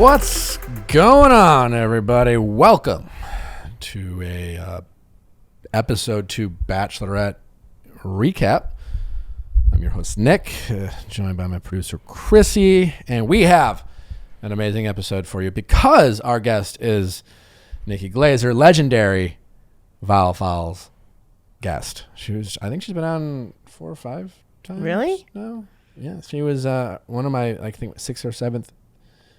What's going on, everybody? Welcome to a episode 2 Bachelorette recap. I'm your host, Nick, joined by my producer, Chrissy, and we have an amazing episode for you because our guest is Nikki Glaser, legendary Viall's guest. I think she's been on 4 or 5 times. Really? No. Yeah, she was one of my, I think, 6th or 7th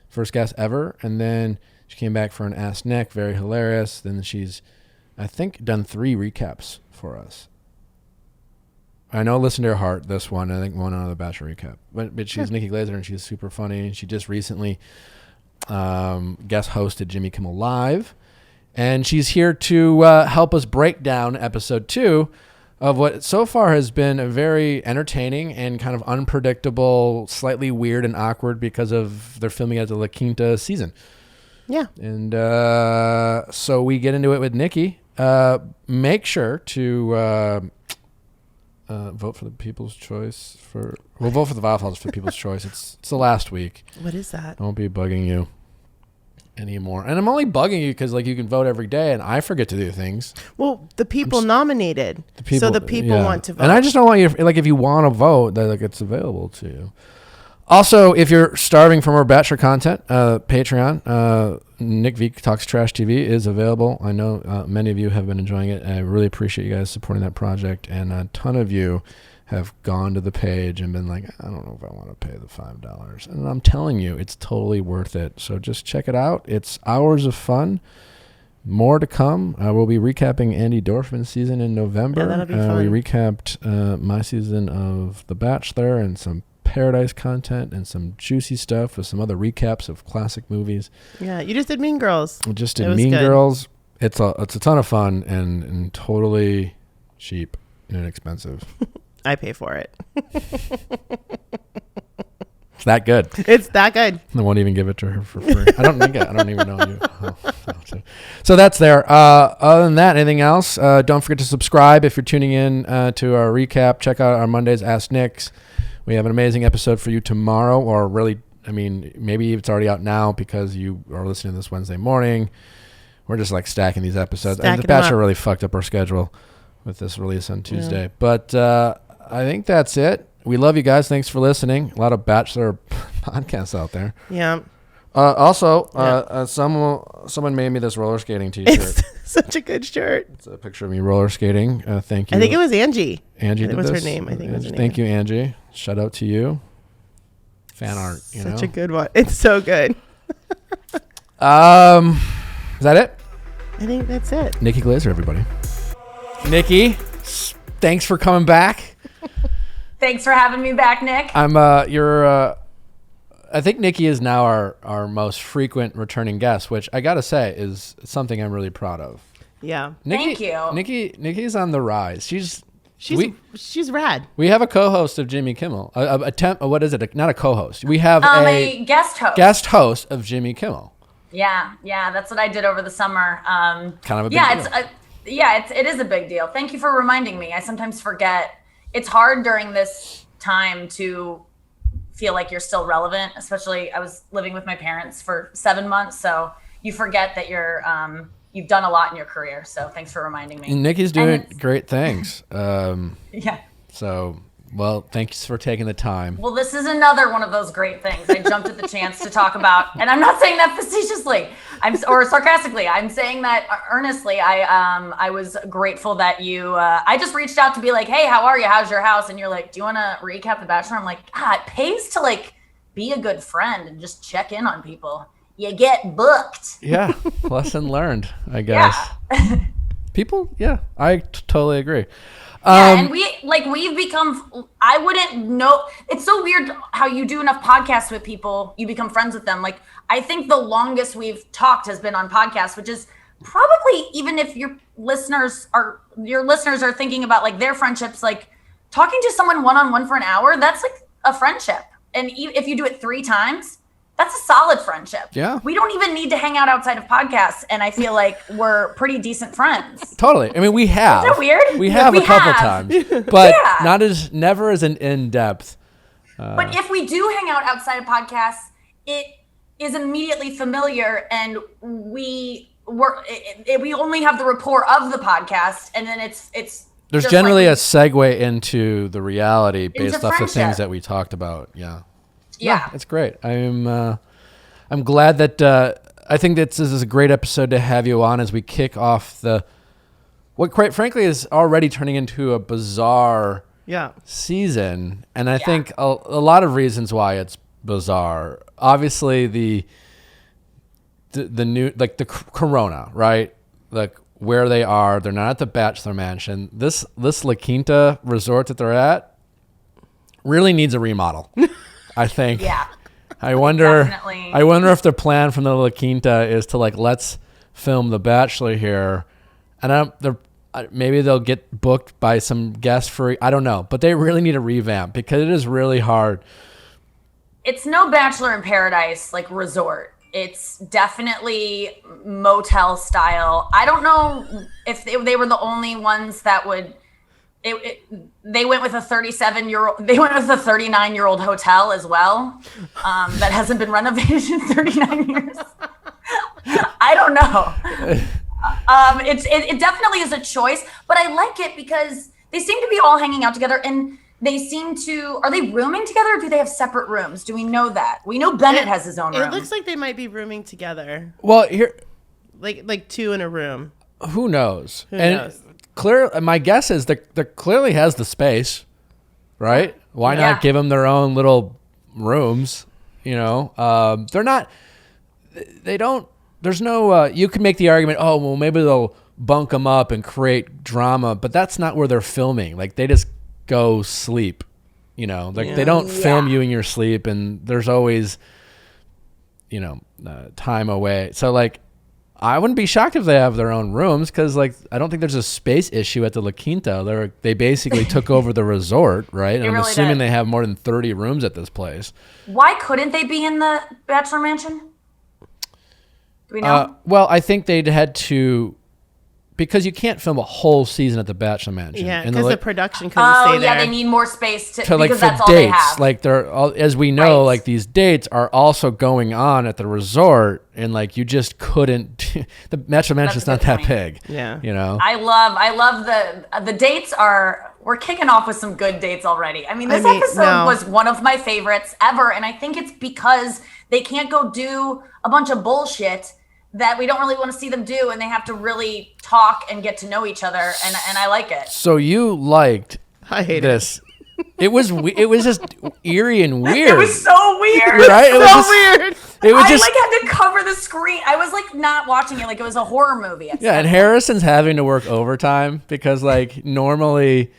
first guest ever, and then she came back for an Ask Nick, very hilarious. Then she's, I think, done 3 recaps for us. I know Listen to Your Heart, this one, I think one on the Bachelor recap. But she's Nikki Glaser, and she's super funny. And she just recently guest hosted Jimmy Kimmel Live. And she's here to help us break down episode 2 of what so far has been a very entertaining and kind of unpredictable, slightly weird and awkward because of they're filming at the La Quinta season. Yeah. And so we get into it with Nikki. Make sure to vote for the People's Choice. We'll vote for the Viall for the People's Choice. It's the last week. What is that? I won't be bugging you anymore. And I'm only bugging you because you can vote every day and I forget to do things. Well, the people nominated. So the people want to vote. And I just don't want you to, if you want to vote, that it's available to you. Also, if you're starving for more Bachelor content, Patreon, Nick V Talks Trash TV is available. I know many of you have been enjoying it. And I really appreciate you guys supporting that project. And a ton of you have gone to the page and been like, I don't know if I want to pay the $5. And I'm telling you, it's totally worth it. So just check it out. It's hours of fun. More to come. We'll be recapping Andy Dorfman's season in November. Yeah, that'll be fun. We recapped my season of The Bachelor and some Paradise content and some juicy stuff with some other recaps of classic movies. Yeah, you just did Mean Girls. We just did Mean Girls. It's a ton of fun and totally cheap and inexpensive. I pay for it. It's that good. It's that good. I won't even give it to her for free. I don't even know you. So that's there. Other than that, anything else? Don't forget to subscribe if you're tuning in to our recap. Check out our Mondays Ask Nicks. We have an amazing episode for you tomorrow, or really, maybe it's already out now because you are listening to this Wednesday morning. We're just stacking these episodes. And The Bachelor really fucked up our schedule with this release on Tuesday. Yeah. But I think that's it. We love you guys. Thanks for listening. A lot of Bachelor podcasts out there. Yeah. Someone made me this roller skating T-shirt. It's such a good shirt. It's a picture of me roller skating. Thank you. I think it was Angie. Angie did this. What's her name? I think it was her name. Thank you, Angie. Shout out to you. Fan art. Such a good one. It's so good. Is that it? I think that's it. Nikki Glaser, everybody. Nikki, thanks for coming back. Thanks for having me back, Nick. I think Nikki is now our most frequent returning guest, which I gotta say is something I'm really proud of. Yeah. Thank you. Nikki's on the rise. She's rad. We have a co-host of Jimmy Kimmel. What is it? Not a co-host. We have a guest host. Guest host of Jimmy Kimmel. Yeah, that's what I did over the summer. Kind of a big deal. It is a big deal. Thank you for reminding me. I sometimes forget. It's hard during this time to feel like you're still relevant, especially I was living with my parents for 7 months, so you forget that you've done a lot in your career. So thanks for reminding me. And Nikki's doing great things. Yeah. So, well, thanks for taking the time. Well, this is another one of those great things. I jumped at the chance to talk about, and I'm not saying that facetiously, or sarcastically. I'm saying that earnestly. I was grateful that you. I just reached out to be like, hey, how are you? How's your house? And you're like, do you want to recap The Bachelor? I'm like, it pays to be a good friend and just check in on people. You get booked. Yeah, lesson learned, I guess. Yeah. People, yeah, I totally agree. And we've become, I wouldn't know. It's so weird how you do enough podcasts with people, you become friends with them. I think the longest we've talked has been on podcasts, which is probably, even if your listeners are thinking about their friendships, talking to someone one-on-one for an hour, that's a friendship. And if you do it 3 times, that's a solid friendship. Yeah. We don't even need to hang out outside of podcasts, and I feel like we're pretty decent friends. Totally. I mean, we have. Isn't that weird? We have a couple times, but never as in depth. But if we do hang out outside of podcasts, is immediately familiar, and we only have the rapport of the podcast, and then it's there's generally a segue into the reality based off the things that we talked about. Yeah. Yeah. No, it's great. I'm glad that I think this is a great episode to have you on as we kick off what quite frankly is already turning into a bizarre season. And I think a lot of reasons why it's bizarre. Obviously the new, like the corona, right? Like where they are, they're not at the Bachelor Mansion. This La Quinta resort that they're at really needs a remodel. I think. Yeah. I wonder Definitely. if the plan from the La Quinta is to like, let's film The Bachelor here. And maybe they'll get booked by some guest for, I don't know, but they really need a revamp because it is really hard. It's no Bachelor in Paradise like resort. It's definitely motel style. I don't know if they were the only ones that would. They went with a 37-year-old. They went with a 39-year-old hotel as well, that hasn't been renovated in 39 years. I don't know. It definitely is a choice, but I like it because they seem to be all hanging out together, and they seem to. Are they rooming together, or do they have separate rooms? Do we know that? We know Bennett has his own room. It looks like they might be rooming together. Well, here, like two in a room. Who knows? Who knows? Clare, my guess is that clearly has the space, right? Why not give them their own little rooms? You know, they're not. They don't. There's no. You could make the argument. Oh, well, maybe they'll bunk them up and create drama, but that's not where they're filming. Like they just go sleep. You know, like they don't film you in your sleep, and there's always, time away. So like. I wouldn't be shocked if they have their own rooms because, like, I don't think there's a space issue at the La Quinta. They basically took over the resort, right? And I'm really assuming they have more than 30 rooms at this place. Why couldn't they be in the Bachelor Mansion? Do we know? Well, I think they'd had to, because you can't film a whole season at the Bachelor Mansion. Yeah, because the production couldn't stay there. Oh, yeah, they need more space to like, because for that's dates, all they have. Like they're all, as we know, like these dates are also going on at the resort, and like you just couldn't. The Bachelor Mansion's not that big. Yeah, I love the dates are. We're kicking off with some good dates already. I mean, this episode was one of my favorites ever, and I think it's because they can't go do a bunch of bullshit that we don't really want to see them do, and they have to really talk and get to know each other, and I like it. So you liked I hate this. It was just eerie and weird. It was so weird. Right? It was weird. It was just had to cover the screen. I was like not watching it like it was a horror movie. Yeah, and Harrison's having to work overtime because like normally,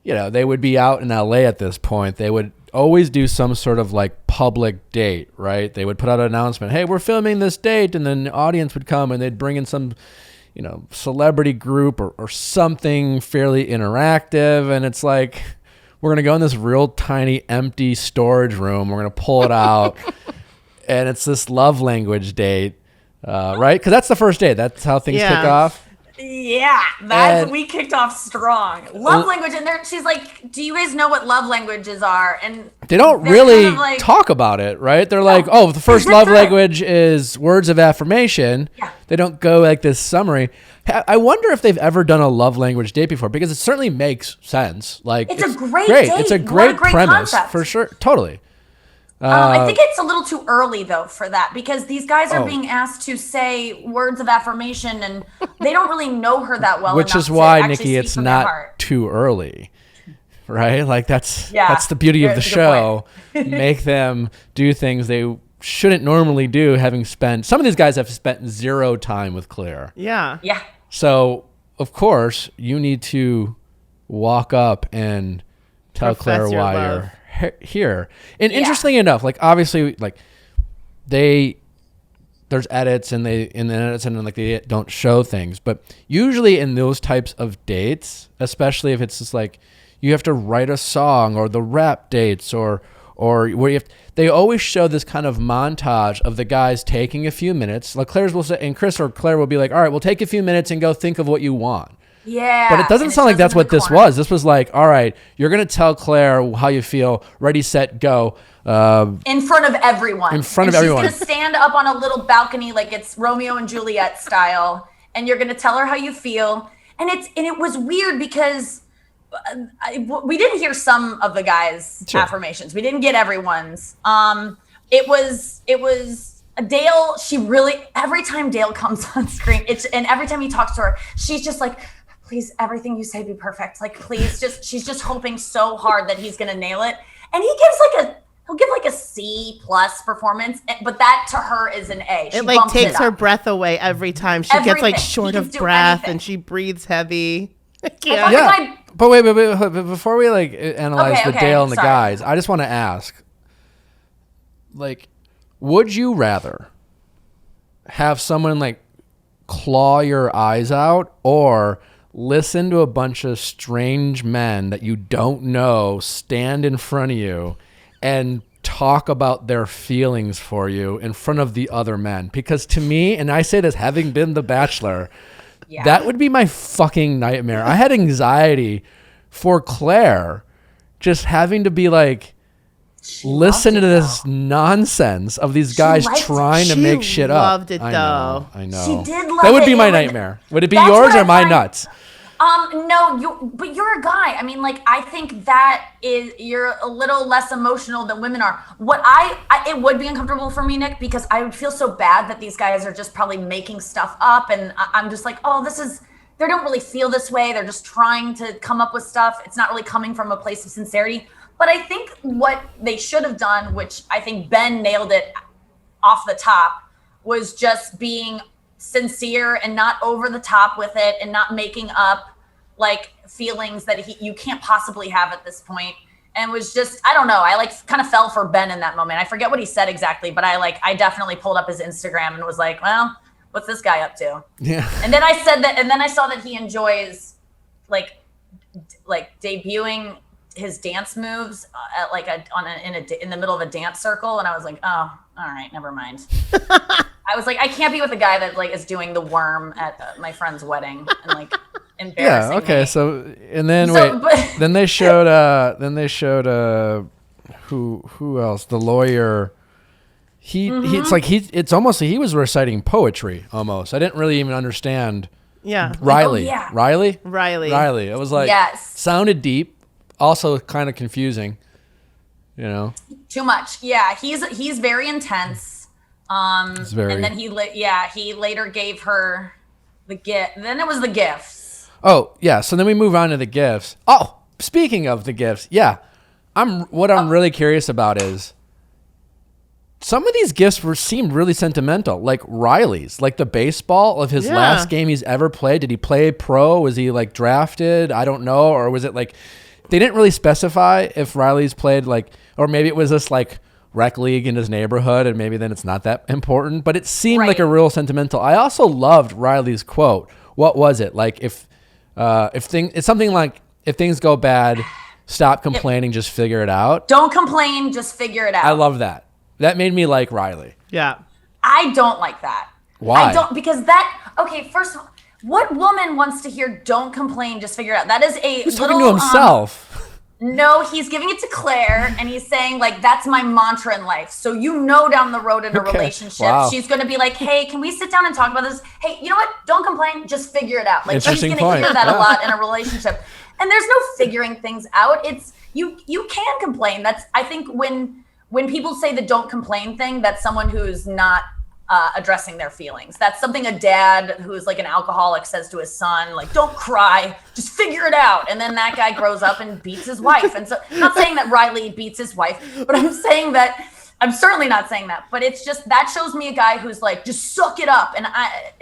they would be out in LA at this point. They would always do some sort of like public date, right? They would put out an announcement, hey, we're filming this date, and then the audience would come and they'd bring in some celebrity group or something fairly interactive, and it's like, we're gonna go in this real tiny empty storage room, we're gonna pull it out and it's this love language date, right? Because that's the first date, that's how things kick off. Yeah, we kicked off strong. Love language, and she's like, "Do you guys know what love languages are?" And they don't really talk about it, right? They're like, "Oh, the first love language is words of affirmation." Yeah. They don't go like this summary. I wonder if they've ever done a love language date before, because it certainly makes sense. Like, it's a great date. It's a great premise concept. For sure. Totally. I think it's a little too early though for that, because these guys are being asked to say words of affirmation, and they don't really know her that well. Which is why, Nikki, it's not too early, right? Like that's the beauty of the show. Make them do things they shouldn't normally do, having spent. Some of these guys have spent zero time with Clare. Yeah. So of course you need to walk up and tell Clare why you're here. And interestingly enough, like obviously, like there's edits and they don't show things, but usually in those types of dates, especially if it's just like you have to write a song, or the rap dates, or where they always show this kind of montage of the guys taking a few minutes. Like Claire's will say, and Chris or Clare will be like, all right, we'll take a few minutes and go think of what you want. Yeah. But it doesn't sound like that's what this was. This was like, all right, you're going to tell Claire how you feel. Ready, set, go. In front of everyone. In front of everyone. She's going to stand up on a little balcony like it's Romeo and Juliet style. And you're going to tell her how you feel. And it was weird because we didn't hear some of the guys' affirmations. We didn't get everyone's. It was Dale. She really, every time Dale comes on screen, and every time he talks to her, she's just like, please, everything you say be perfect. Like, please, she's just hoping so hard that he's going to nail it. And he'll give like a C+ performance, but that to her is an A. It like takes her breath away every time. She gets like short of breath and she breathes heavy. Yeah. But wait, before we like analyze the Dale and the guys, I just want to ask, like, would you rather have someone like claw your eyes out or listen to a bunch of strange men that you don't know stand in front of you and talk about their feelings for you in front of the other men? Because to me, and I say this having been the Bachelor, that would be my fucking nightmare. I had anxiety for Claire just having to be like, listen to this nonsense of these guys trying to make shit up. She loved it though. I know. She did love it. That would be my nightmare. Would it be yours or my nuts? No, but you're a guy. I mean, like, I think that you're a little less emotional than women are. It would be uncomfortable for me, Nick, because I would feel so bad that these guys are just probably making stuff up. And I'm just like, they don't really feel this way. They're just trying to come up with stuff. It's not really coming from a place of sincerity. But I think what they should have done, which I think Ben nailed it off the top, was just being sincere and not over the top with it and not making up like feelings that you can't possibly have at this point. And was just, I don't know, I like kind of fell for Ben in that moment. I forget what he said exactly, but I definitely pulled up his Instagram and was like, well, what's this guy up to? Yeah. And then I said that, and then I saw that he enjoys like debuting his dance moves at like in the middle of a dance circle. And I was like, oh, all right, never mind. I was like, I can't be with a guy that like is doing the worm at my friend's wedding and like embarrassing. Yeah. Okay. Me. So and then then they showed who else? The lawyer. It's almost he was reciting poetry almost. I didn't really even understand. Yeah. Riley. Riley. It was like sounded deep, also kind of confusing. You know. Too much. Yeah. He's very intense. And then he later gave her the gift. Then it was the gifts. Oh yeah. So then we move on to the gifts. Oh, speaking of the gifts, I'm really curious about is some of these gifts seemed really sentimental. Like Riley's, like the baseball of his last game he's ever played. Did he play pro? Was he like drafted? I don't know. Or was it like they didn't really specify if Riley's played like, or maybe it was this like rec league in his neighborhood and maybe then it's not that important, but it seemed like a real sentimental. I also loved Riley's quote. What was it? Like it's something like if things go bad, stop complaining, just figure it out. Don't complain, just figure it out. I love that. That made me like Riley. Yeah. I don't like that. Why? I don't, because first of all, what woman wants to hear don't complain, just figure it out? That is He's talking to himself. No, he's giving it to Claire, and he's saying, like, that's my mantra in life. So down the road in a relationship, she's going to be like, hey, can we sit down and talk about this? Hey, you know what? Don't complain. Just figure it out. Like, she's going to hear that a lot in a relationship. And there's no figuring things out. It's you can complain. That's, I think, when people say the don't complain thing, that's someone who's not addressing their feelings. That's something a dad who's like an alcoholic says to his son, like, don't cry, just figure it out. And then that guy grows up and beats his wife. And so I'm not saying that Riley beats his wife, but I'm certainly not saying that, but it's just, that shows me a guy who's like, just suck it up.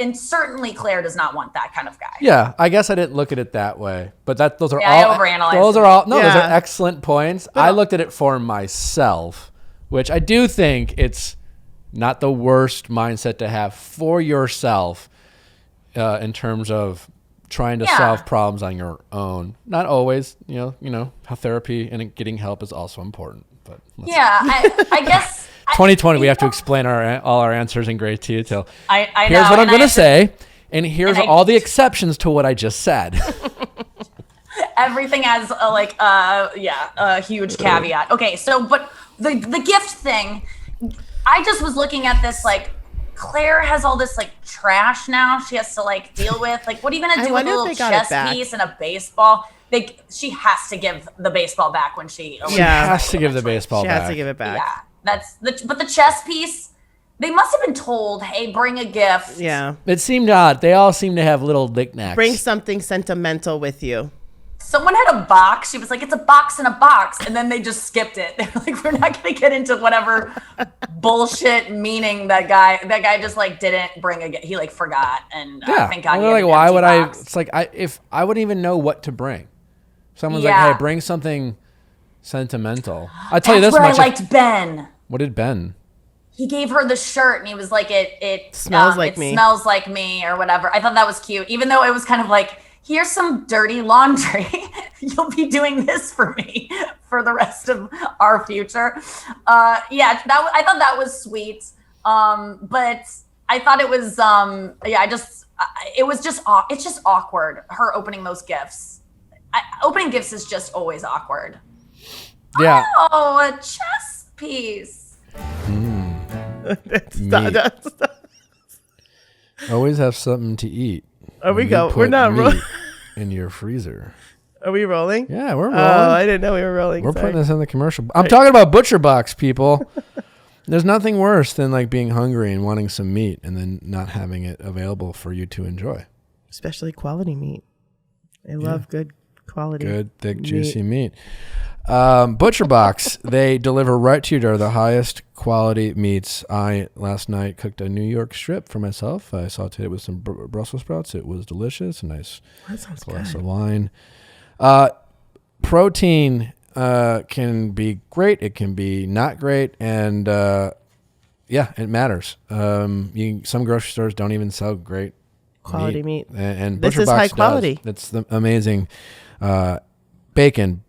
And certainly Claire does not want that kind of guy. Yeah. I guess I didn't look at it that way, but those are I overanalyzed. Those are excellent points. But I looked at it for myself, which I do think it's not the worst mindset to have for yourself in terms of trying to solve problems on your own. Not always, you know, how therapy and getting help is also important. But I guess 2020 we have to explain all our answers in great detail. I Here's know, what I'm going to say. And here's all the exceptions to what I just said. Everything has a huge caveat. Okay, so but the gift thing, I just was looking at this like Claire has all this like trash now she has to like deal with. Like, what are you gonna do with a little chess piece and a baseball? She has to give the baseball back when she has to give the baseball back. She has to give it back. Yeah, but the chess piece, they must have been told, hey, bring a gift. Yeah. It seemed odd. They all seem to have little knickknacks. Bring something sentimental with you. Someone had a box. She was like, it's a box in a box. And then they just skipped it. They were like, we're not going to get into whatever bullshit meaning that guy just like didn't bring a gift. He like forgot. And I think I like, why would box. It's like, if I wouldn't even know what to bring. Someone's like, hey, bring something sentimental. I'll tell you this much. I liked Ben. What did Ben? He gave her the shirt and he was like, it smells like me. Smells like me or whatever. I thought that was cute. Even though it was kind of like, here's some dirty laundry. You'll be doing this for me for the rest of our future. I thought that was sweet. But I thought it was, it's just awkward, her opening those gifts. Opening gifts is just always awkward. Yeah. Oh, a chess piece. Always have something to eat. We're not rolling in your freezer. Are we rolling? Yeah, we're rolling. Oh, I didn't know we were rolling. We're putting this in the commercial. I'm talking about Butcher Box, people. There's nothing worse than like being hungry and wanting some meat and then not having it available for you to enjoy. Especially quality meat. I love good quality. Good, thick, juicy meat. Butcher Box, they deliver right to your door the highest quality meats. I last night cooked a New York strip for myself. I sauteed it with some Brussels sprouts. It was delicious. A nice glass of wine. Protein can be great. It can be not great, and it matters. Some grocery stores don't even sell great quality meat. And this Butcher is Box high quality. That's the amazing bacon.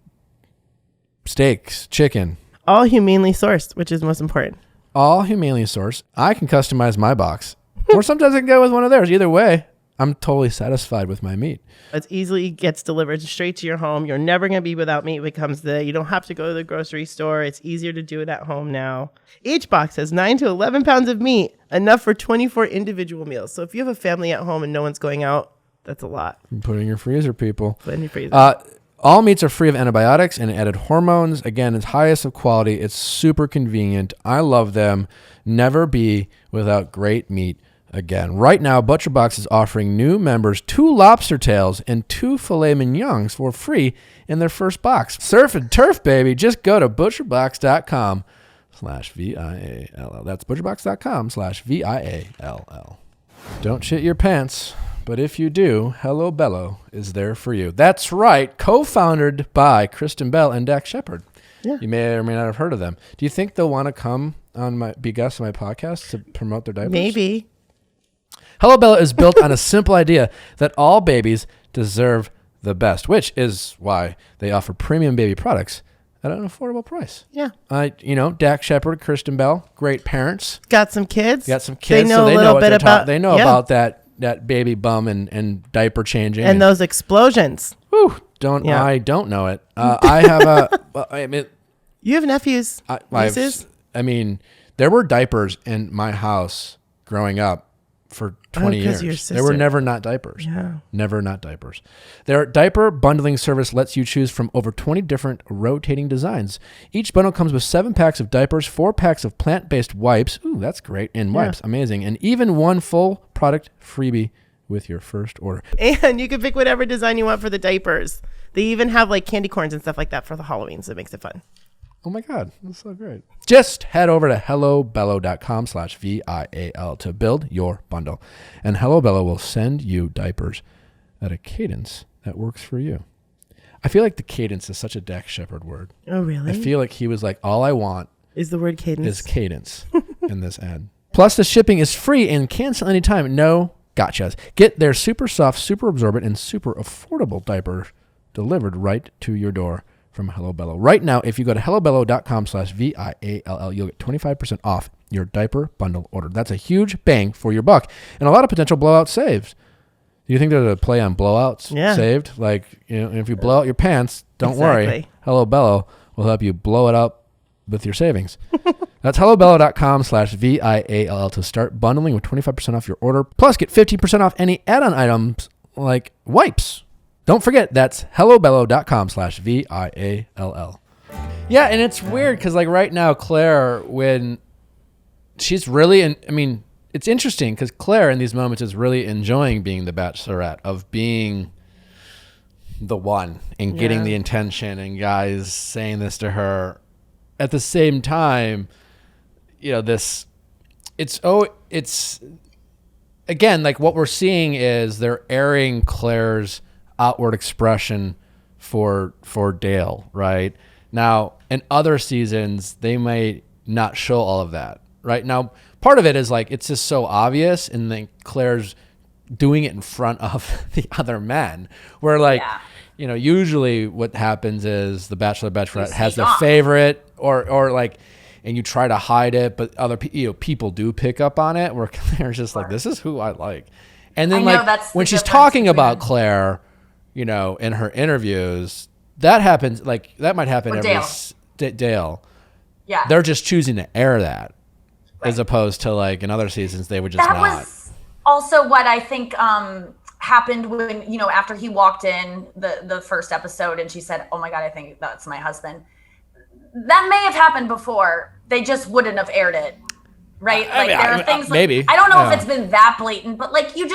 Steaks, chicken. All humanely sourced, which is most important. All humanely sourced. I can customize my box. Or sometimes I can go with one of theirs. Either way, I'm totally satisfied with my meat. It easily gets delivered straight to your home. You're never going to be without meat when it comes to you don't have to go to the grocery store. It's easier to do it at home now. Each box has 9 to 11 pounds of meat, enough for 24 individual meals. So if you have a family at home and no one's going out, that's a lot. Put it in your freezer, people. Put it in your freezer. All meats are free of antibiotics and added hormones. Again, it's highest of quality. It's super convenient. I love them. Never be without great meat again. Right now, Butcher Box is offering new members 2 lobster tails and 2 filet mignons for free in their first box. Surf and turf, baby. Just go to butcherbox.com/VIALL. That's butcherbox.com/VIALL. Don't shit your pants. But if you do, Hello Bello is there for you. That's right. Co-founded by Kristen Bell and Dax Shepard. Yeah. You may or may not have heard of them. Do you think they'll want to come on be guests on my podcast to promote their diapers? Maybe. Hello Bello is built on a simple idea that all babies deserve the best, which is why they offer premium baby products at an affordable price. Yeah. Dax Shepard, Kristen Bell, great parents. Got some kids. They know a little bit about. They know about that baby bum and diaper changing and those explosions. Whew, I don't know it. I have you have nephews. Nieces? There were diapers in my house growing up for 20 years. There were never not diapers. Yeah. Never not diapers. Their diaper bundling service lets you choose from over 20 different rotating designs. Each bundle comes with 7 packs of diapers, 4 packs of plant-based wipes. Ooh, that's great. And wipes. Amazing. And even 1 full product freebie with your first order. And you can pick whatever design you want for the diapers. They even have like candy corns and stuff like that for the Halloween, so it makes it fun. Oh my God, that's so great. Just head over to hellobello.com/VIAL to build your bundle. And Hello Bello will send you diapers at a cadence that works for you. I feel like the cadence is such a Dax Shepard word. Oh, really? I feel like he was like, all I want is the word cadence. Is cadence in this ad. Plus, the shipping is free and cancel anytime. No gotchas. Get their super soft, super absorbent, and super affordable diaper delivered right to your door from Hello Bello. Right now, if you go to hellobello.com/VIALL, you'll get 25% off your diaper bundle order. That's a huge bang for your buck and a lot of potential blowout saves. Do you think there's a play on blowouts saved? Like, if you blow out your pants, don't worry. Hello Bello will help you blow it up with your savings. That's hellobello.com/VIALL to start bundling with 25% off your order. Plus, get 15% off any add-on items like wipes. Don't forget, that's hellobello.com/VIALL. Yeah, and it's weird because, like, right now, Clare, when she's really it's interesting because Clare in these moments is really enjoying being the Bachelorette, of being the one and getting the attention and guys saying this to her. At the same time, it's again, like, what we're seeing is they're airing Claire's outward expression for Dale, right? Now, in other seasons, they may not show all of that. Right now, part of it is like it's just so obvious, and then Claire's doing it in front of the other men. Where usually what happens is the Bachelorette has their favorite, or like, and you try to hide it, but other people do pick up on it. Where Claire's just like, this is who I like, and then when she's talking about Claire, in her interviews, that happens. Like that might happen every Dale. Yeah, they're just choosing to air that. Right. As opposed to, like, in other seasons, they would just not. That was also what I think happened when, after he walked in the first episode and she said, oh my God, I think that's my husband. That may have happened before. They just wouldn't have aired it. Right? There are things maybe. I don't know if it's been that blatant, but like you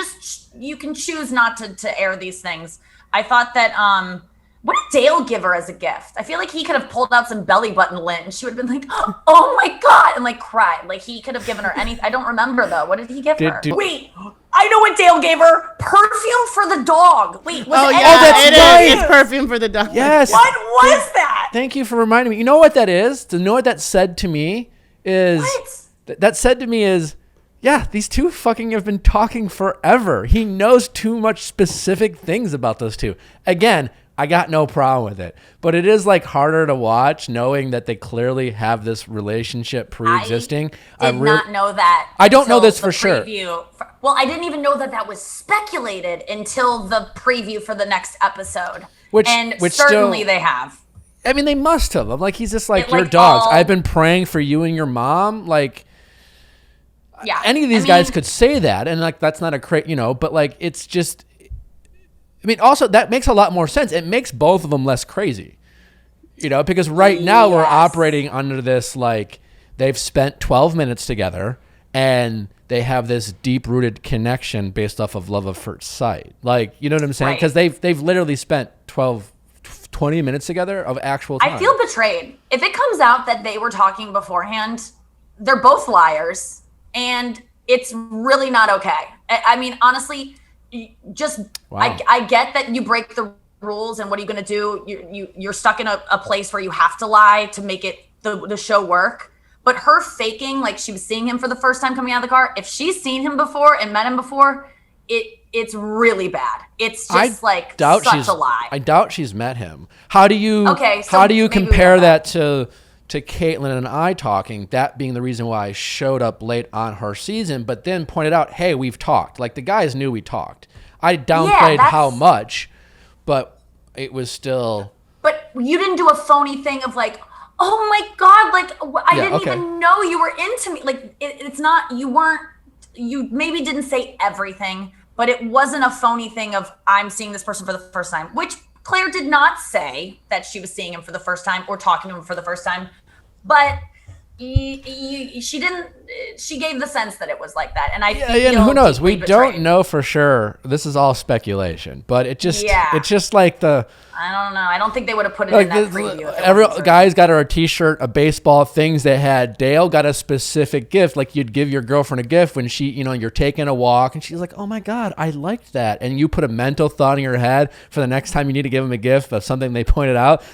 can choose not to air these things. I thought that what did Dale give her as a gift? I feel like he could have pulled out some belly button lint and she would have been like, oh my God, and like cried. Like he could have given her anything. I don't remember though. What did he give her? Wait, I know what Dale gave her. Perfume for the dog. Wait, that's right. It's perfume for the dog. Yes. What was that? Thank you for reminding me. You know what that is? To know what that said to me is, that said to me is, yeah, these two fucking have been talking forever. He knows too much specific things about those two. Again, I got no problem with it, but it is like harder to watch knowing that they clearly have this relationship pre-existing. I did not know that. I don't know this for sure. Well, I didn't even know that was speculated until the preview for the next episode. Which certainly they have. I mean, they must have. I'm like, he's just like, your dogs. I've been praying for you and your mom. Like, any of these guys could say that, and like that's not a but like it's just. I mean, also, that makes a lot more sense. It makes both of them less crazy, because right now we're operating under this, like, they've spent 12 minutes together and they have this deep-rooted connection based off of love at first sight. Like, you know what I'm saying? Because they've literally spent 20 minutes together of actual time. I feel betrayed. If it comes out that they were talking beforehand, they're both liars, and it's really not okay. I mean, honestly... I get that you break the rules, and what are you going to do? You're stuck in a place where you have to lie to make it the show work. But her faking like she was seeing him for the first time coming out of the car, if she's seen him before and met him before, it's really bad. It's just such a lie. I doubt she's met him. How do you compare that to Caitlin and I talking, that being the reason why I showed up late on her season, but then pointed out, hey, we've talked. Like, the guys knew we talked. I downplayed how much, but it was still... But you didn't do a phony thing of like, oh my God, like, I didn't even know you were into me. Like, it's not, you maybe didn't say everything, but it wasn't a phony thing of, I'm seeing this person for the first time, which Clare did not say that she was seeing him for the first time or talking to him for the first time. But she didn't. She gave the sense that it was like that, and and who knows? We don't know for sure. This is all speculation, but it's just like the. I don't know. I don't think they would have put it in that preview. Every guy's got a T-shirt, a baseball, things they had. Dale got a specific gift, like you'd give your girlfriend a gift when she, you're taking a walk, and she's like, "Oh my God, I liked that," and you put a mental thought in your head for the next time you need to give him a gift of something they pointed out.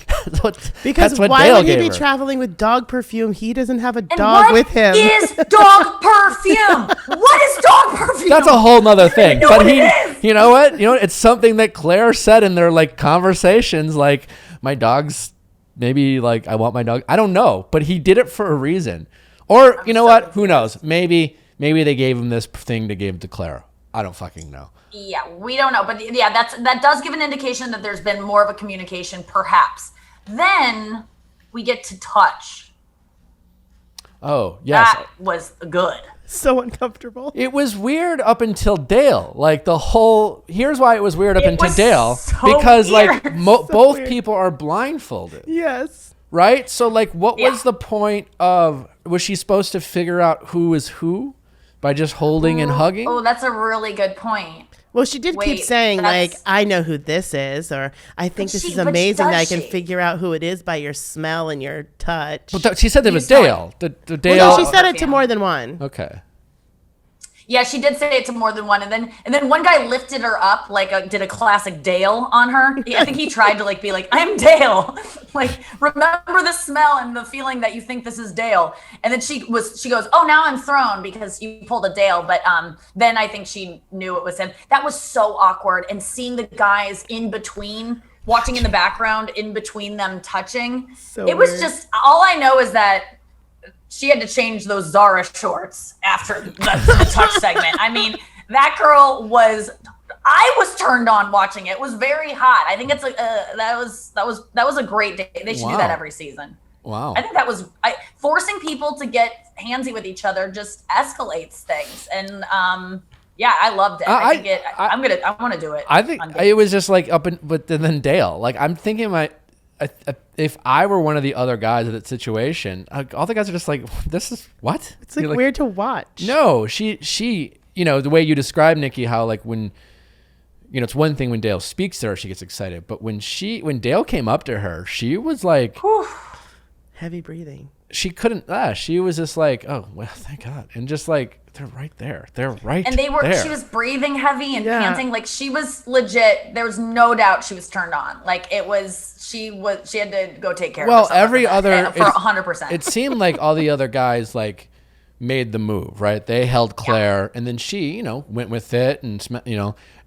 Because why Dale would he be traveling with dog perfume? He doesn't have a dog with him. What is dog perfume? What is dog perfume? That's a whole nother thing. But you know what? It's something that Clare said in their like conversations, like, my dog's maybe like, I want my dog. I don't know, but he did it for a reason. Or you know what? Who knows? Maybe they gave him this thing to give to Clare. I don't fucking know. Yeah, we don't know, but yeah, that does give an indication that there's been more of a communication, perhaps. Then we get to touch. Oh, yes. That was good. So uncomfortable. It was weird up until Dale. Like here's why it was weird up until was Dale. so Because weird. like both weird. people are blindfolded. Yes. Right? So like what Yeah. was the point was she supposed to figure out who is who by just holding and hugging? Oh, that's a really good point. Well, she did keep Wait, saying, like, that's- I know who this is, or I think this is but amazing that I does can she? figure out who it is by your smell and your touch. But she said it was You saw Dale. The Dale. Well, no, she said it to Perfume. more than one. Okay. Yeah, she did say it to more than one, and then one guy lifted her up, like did a classic Dale on her. I think he tried to like be like, "I'm Dale," like remember the smell and the feeling that you think this is Dale. And then she goes, "Oh, now I'm thrown because you pulled a Dale." But then I think she knew it was him. That was so awkward, and seeing the guys in between, watching in the background, in between them touching, So it was weird. just. All I know is that she had to change those Zara shorts after the touch segment. I mean, that girl I was turned on watching it. It was very hot. I think it's like that was a great day. They should do that Wow. every season. Wow. I think that was forcing people to get handsy with each other just escalates things. And yeah, I loved it. I want to do it. I think on it was just like but then Dale. Like I'm thinking if I were one of the other guys in that situation, all the guys are just like, this is what? It's like weird to watch. No, she, the way you describe Nikki, how like when, it's one thing when Dale speaks to her, she gets excited. But when Dale came up to her, she was like, Heavy breathing. she couldn't, she was just like, oh, well, thank God. And just like, they're right there. They're right and they were there. she was breathing heavy and Yeah. panting, like she was legit. There was no doubt she was turned on. Like she had to go take care of herself every for other, 100%. it seemed like all the other guys like made the move, right? They held Claire, and then she, went with it, and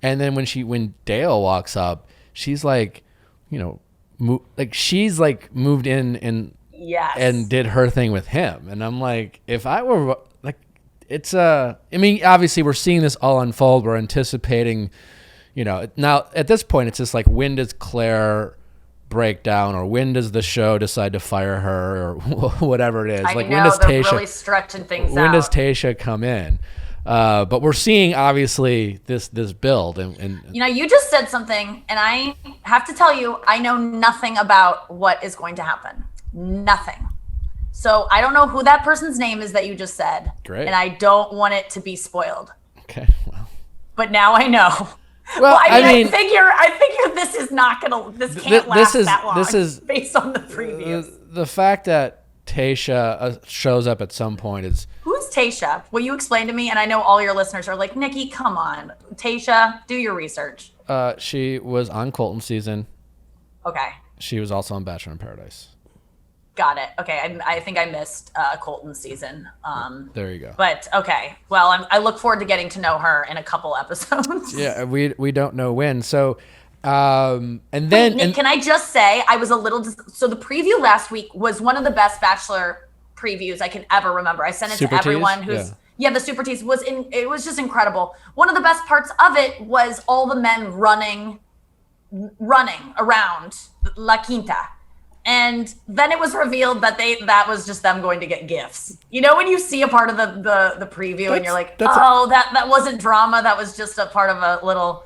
and then when Dale walks up, she's like, she's like moved in Yes. and did her thing with him, and I'm like, if I were like, it's I mean, obviously we're seeing this all unfold. We're anticipating, now at this point it's just like, when does Claire break down, or when does the show decide to fire her, or whatever it is? I like know, when does they're Tayshia really stretching things when out. does Tayshia come in? But we're seeing obviously this build, and You just said something, and I have to tell you, I know nothing about what is going to happen. Nothing. So I don't know who that person's name is that you just said. Great. And I don't want it to be spoiled. okay, well, But now I know. Well, I mean, I figure this is not this can't last that long. this is based on the previews. the fact that Tayshia shows up at some point is. Who's Tayshia? Will you explain to me? And I know all your listeners are like, Nikki, come on. Tayshia, do your research. She was on Colton season. Okay. She was also on Bachelor in Paradise. Got it. Okay. I think I missed Colton's season. There you go. But okay. Well, I look forward to getting to know her in a couple episodes. Yeah, we don't know when. So, and then Nick, can I just say, I was a little so the preview last week was one of the best Bachelor previews I can ever remember. I sent it Super to everyone tease? the Super Tease it was just incredible. One of the best parts of it was all the men running around La Quinta. And then it was revealed that that was just them going to get gifts. When you see a part of the preview and you're like, that wasn't drama. That was just a part of a little,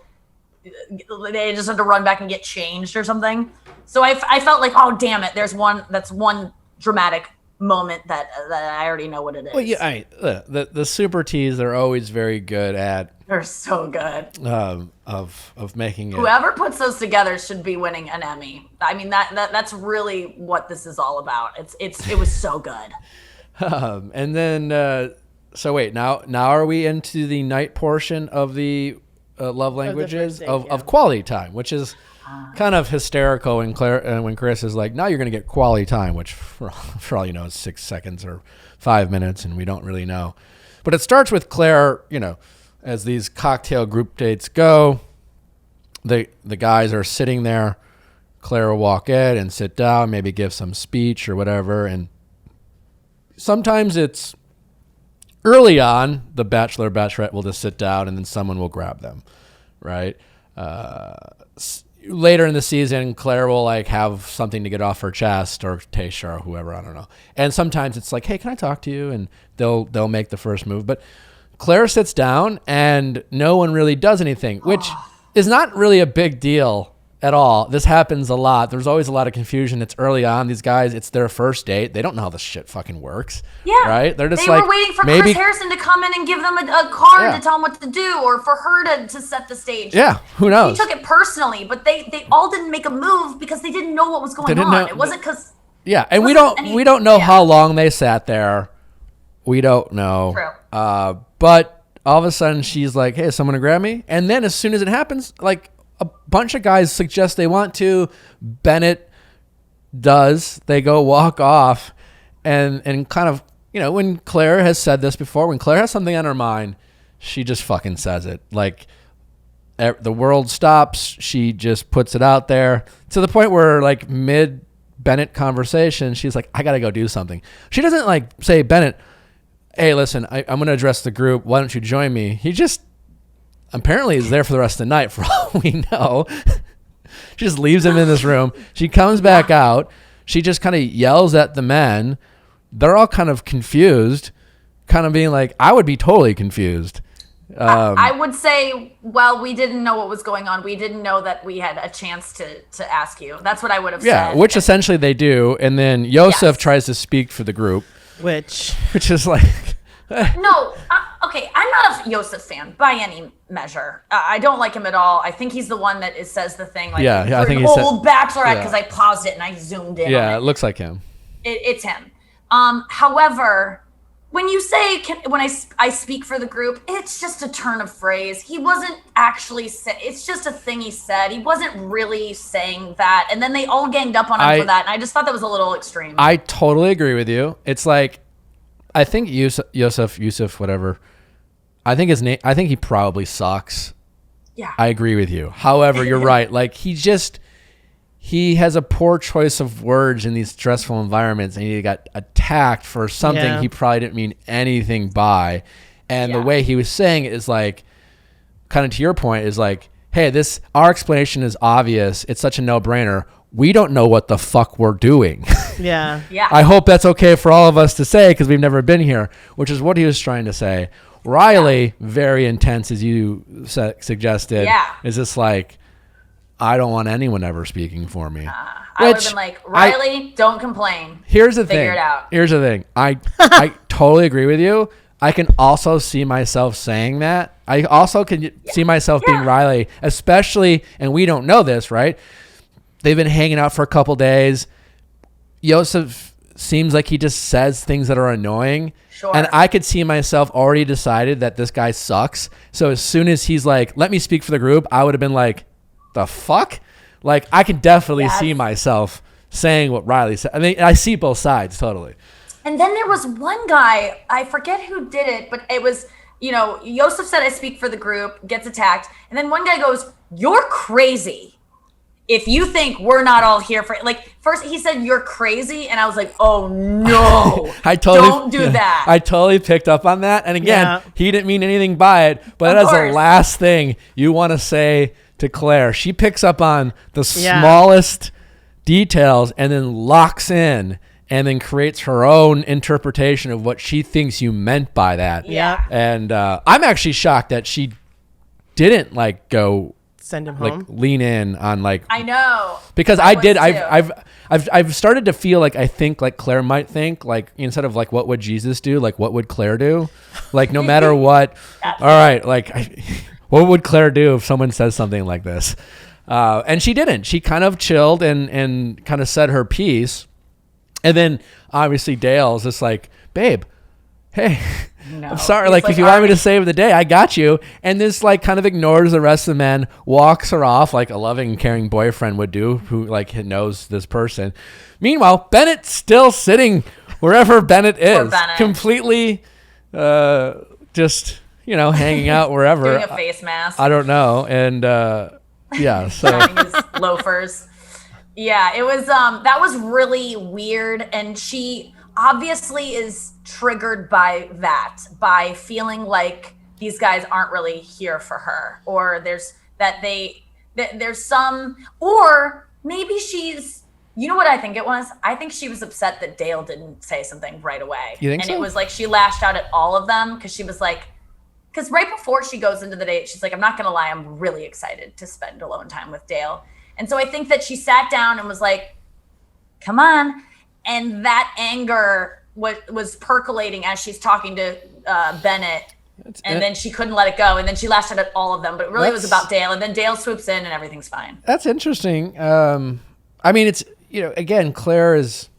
they just had to run back and get changed or something. So I felt like, oh, damn it. That's one dramatic moment that I already know what it is. well, yeah, the Super Teas are always very good at They're so good. of making it. Whoever puts those together should be winning an Emmy. I mean, that's really what this is all about. It was so good. And then, so wait, now are we into the night portion of the love languages first date, of quality time, which is kind of hysterical when Chris is like, now you're going to get quality time, which for all you know is 6 seconds or 5 minutes, and we don't really know. But it starts with Clare, as these cocktail group dates go, the guys are sitting there. Claire will walk in and sit down, maybe give some speech or whatever, and sometimes it's early on, the Bachelor or Bachelorette will just sit down and then someone will grab them, right? Later in the season, Claire will like have something to get off her chest, or Tayshia or whoever, I don't know. And sometimes it's like, hey, can I talk to you? And they'll make the first move. But Claire sits down and no one really does anything, which is not really a big deal at all. This happens a lot. There's always a lot of confusion. It's early on. These guys, it's their first date. They don't know how this shit fucking works. Yeah. Right? They're just they were waiting for Chris Harrison to come in and give them a card to tell them what to do, or for her to set the stage. Yeah. Who knows? He took it personally, but they all didn't make a move because they didn't know what was going on. It wasn't because. Yeah. And we don't know how long they sat there. We don't know. True. But all of a sudden she's like, hey, is someone to grab me? And then as soon as it happens, like, a bunch of guys suggest they want to. Bennett does. They go walk off, and kind of, you know, when Claire has said this before, when Claire has something on her mind, she just fucking says it. Like, the world stops. She just puts it out there to the point where, like, mid Bennett conversation, she's like, I gotta go do something. She doesn't like say, Bennett, hey, listen, I'm going to address the group. Why don't you join me? He just apparently is there for the rest of the night, for all we know. She just leaves him in this room. She comes back out. She just kind of yells at the men. They're all kind of confused, kind of being like, I would be totally confused. I would say, well, we didn't know what was going on. We didn't know that we had a chance to ask you. That's what I would have said. Yeah, which essentially they do. And then Yosef tries to speak for the group. Which is like... No, okay, I'm not a Yosef fan by any measure. I don't like him at all. I think he's the one that says the thing like, I think he's old Bachelorette, because I paused it and I zoomed in. Yeah, it looks like him. It's him. However, when you say, when I speak for the group, it's just a turn of phrase. He wasn't actually it's just a thing he said. He wasn't really saying that. And then they all ganged up on him for that. And I just thought that was a little extreme. I totally agree with you. It's like, I think Yosef, whatever. I think his name. I think he probably sucks. Yeah. I agree with you. However, you're right. Like he has a poor choice of words in these stressful environments, and he got attacked for something he probably didn't mean anything by. And the way he was saying it is like, kind of to your point, is like, hey, our explanation is obvious. It's such a no-brainer. We don't know what the fuck we're doing. Yeah. I hope that's okay for all of us to say, because we've never been here, which is what he was trying to say. Riley, very intense, as you suggested, is just like, I don't want anyone ever speaking for me. I would have been like, Riley, don't complain. Here's the thing. Figure it out. Here's the thing. I totally agree with you. I can also see myself saying that. I also can see myself being Riley, especially, and we don't know this, right? They've been hanging out for a couple days. Yosef seems like he just says things that are annoying. Sure. And I could see myself already decided that this guy sucks. So as soon as he's like, let me speak for the group, I would have been like, the fuck? Like, I can definitely see myself saying what Riley said. I mean, I see both sides totally. And then there was one guy, I forget who did it, but it was, Yosef said, I speak for the group, gets attacked. And then one guy goes, you're crazy if you think we're not all here for, like, first he said, you're crazy. And I was like, oh no, don't do that. I totally picked up on that. And again, he didn't mean anything by it, but that's the last thing you want to say to Claire. She picks up on the smallest details and then locks in and then creates her own interpretation of what she thinks you meant by that. Yeah. And I'm actually shocked that she didn't like go send him like home, lean in on like, I know, because I've started to feel like, I think like Claire might think like, instead of like, what would Jesus do? Like, what would Claire do? Like, no matter what. All right. Like, what would Claire do if someone says something like this? And she didn't. She kind of chilled and kind of said her piece. And then obviously Dale's just like, babe, hey, I'm sorry. Like, if you want me to save the day, I got you. And this like kind of ignores the rest of the men, walks her off like a loving and caring boyfriend would do, who like knows this person. Meanwhile, Bennett's still sitting wherever Bennett is, completely just, hanging out wherever. Doing a face mask. I don't know. And so wearing his loafers. Yeah, it was that was really weird. And she obviously is triggered by that, by feeling like these guys aren't really here for her, or there's some, or maybe she's, you know what I think it was? I think she was upset that Dale didn't say something right away. You think and so? It was like she lashed out at all of them because she was like, because right before she goes into the date, she's like, I'm not going to lie, I'm really excited to spend alone time with Dale. And so I think that she sat down and was like, come on. And that anger was percolating as she's talking to Bennett. And then she couldn't let it go. And then she lashed out at all of them. But really, it was about Dale. And then Dale swoops in and everything's fine. That's interesting. I mean, it's, again, Claire is,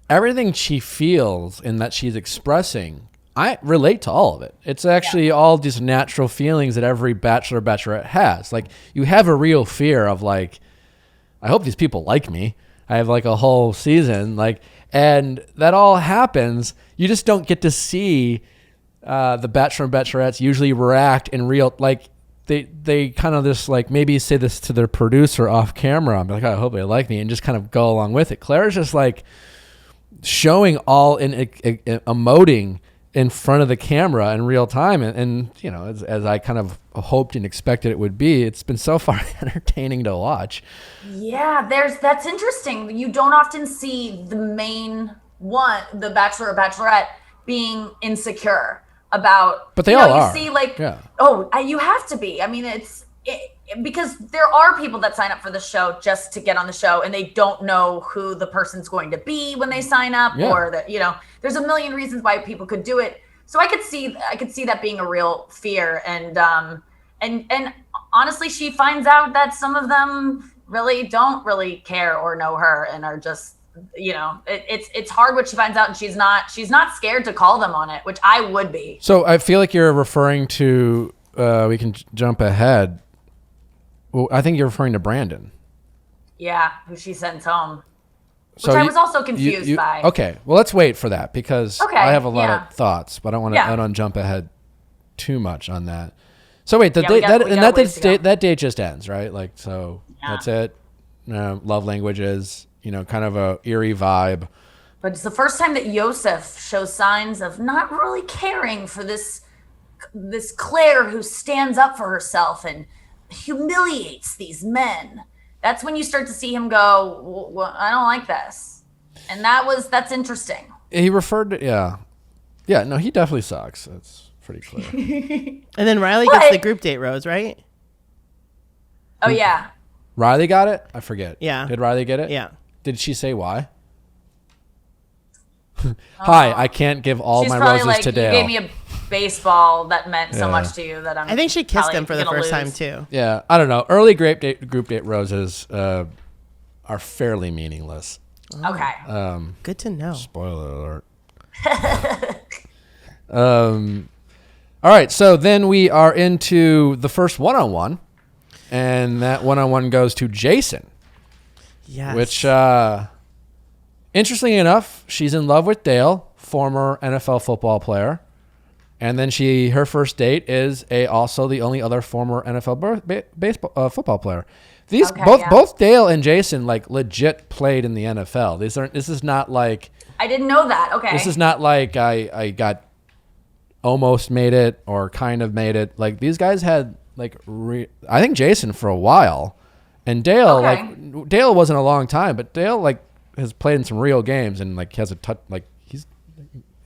everything she feels and that she's expressing, I relate to all of it. It's actually all these natural feelings that every bachelor, bachelorette has. Like, you have a real fear of, like, I hope these people like me. I have like a whole season, like, and that all happens. You just don't get to see the bachelor and bachelorettes usually react in real, like, they kind of just like maybe say this to their producer off camera. I'm like, I hope they like me, and just kind of go along with it. Claire's just like showing all in emoting in front of the camera in real time. And as I kind of hoped and expected it would be, it's been so far entertaining to watch. Yeah, that's interesting. You don't often see the main one, the bachelor or bachelorette, being insecure about, but they all are. You see, like, you have to be. I mean, because there are people that sign up for the show just to get on the show, and they don't know who the person's going to be when they sign up, or that, there's a million reasons why people could do it. So I could see that being a real fear. And honestly, she finds out that some of them really don't really care or know her and are just, it's hard what she finds out, and she's not scared to call them on it, which I would be. So I feel like you're referring to, we can jump ahead. Well, I think you're referring to Brandon. Yeah, who she sends home. Which I was also confused by. Okay, well, let's wait for that, because I have a lot of thoughts, but I don't want to jump ahead too much on that. So wait, that date just ends, right? Like, so that's it. Love languages, kind of a eerie vibe. But it's the first time that Yosef shows signs of not really caring for this Claire who stands up for herself and humiliates these men. That's when you start to see him go, well, I don't like this. And that's interesting. He referred to, no, he definitely sucks. That's pretty clear. And then Riley gets the group date rose, right? Oh, yeah. Riley got it? I forget. Yeah. Did Riley get it? Yeah. Did she say why? Hi, I can't give all my roses like, to Dale. You gave me a baseball that meant so much to you that I think she kissed him for the first time too. Yeah, I don't know. Early group date roses are fairly meaningless. Okay. Good to know. Spoiler alert. All right, so then we are into the first one-on-one, and that one-on-one goes to Jason. Yes. Which, interestingly enough, she's in love with Dale, former NFL football player. And then her first date is also the only other former NFL football player. Both Dale and Jason like legit played in the NFL. This is not like, I didn't know that. Okay. This is not like I got almost made it or kind of made it. Like, these guys had like I think Jason for a while, and Dale Dale wasn't a long time, but Dale like has played in some real games and like has he's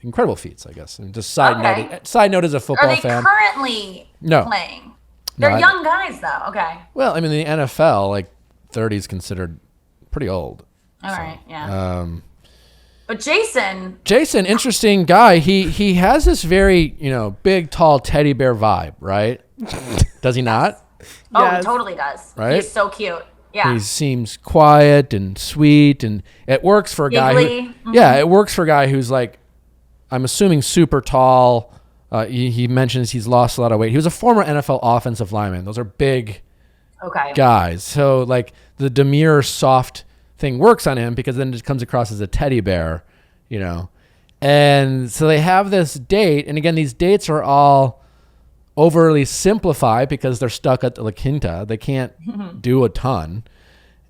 incredible feats, I guess. And just side note as a football fan. Are they currently playing? They're young guys though. Okay. Well, I mean, the NFL, like 30 is considered pretty old. All right. Yeah. But Jason, interesting guy. He has this very, big, tall teddy bear vibe, right? Does he not? Oh, he totally does. Right? He's so cute. Yeah. He seems quiet and sweet, and it works for a guy it works for a guy who's like, I'm assuming super tall. He mentions he's lost a lot of weight. He was a former NFL offensive lineman. Those are big guys. So like the demure, soft thing works on him, because then it comes across as a teddy bear, And so they have this date, and again, these dates are all overly simplified because they're stuck at the La Quinta. They can't do a ton.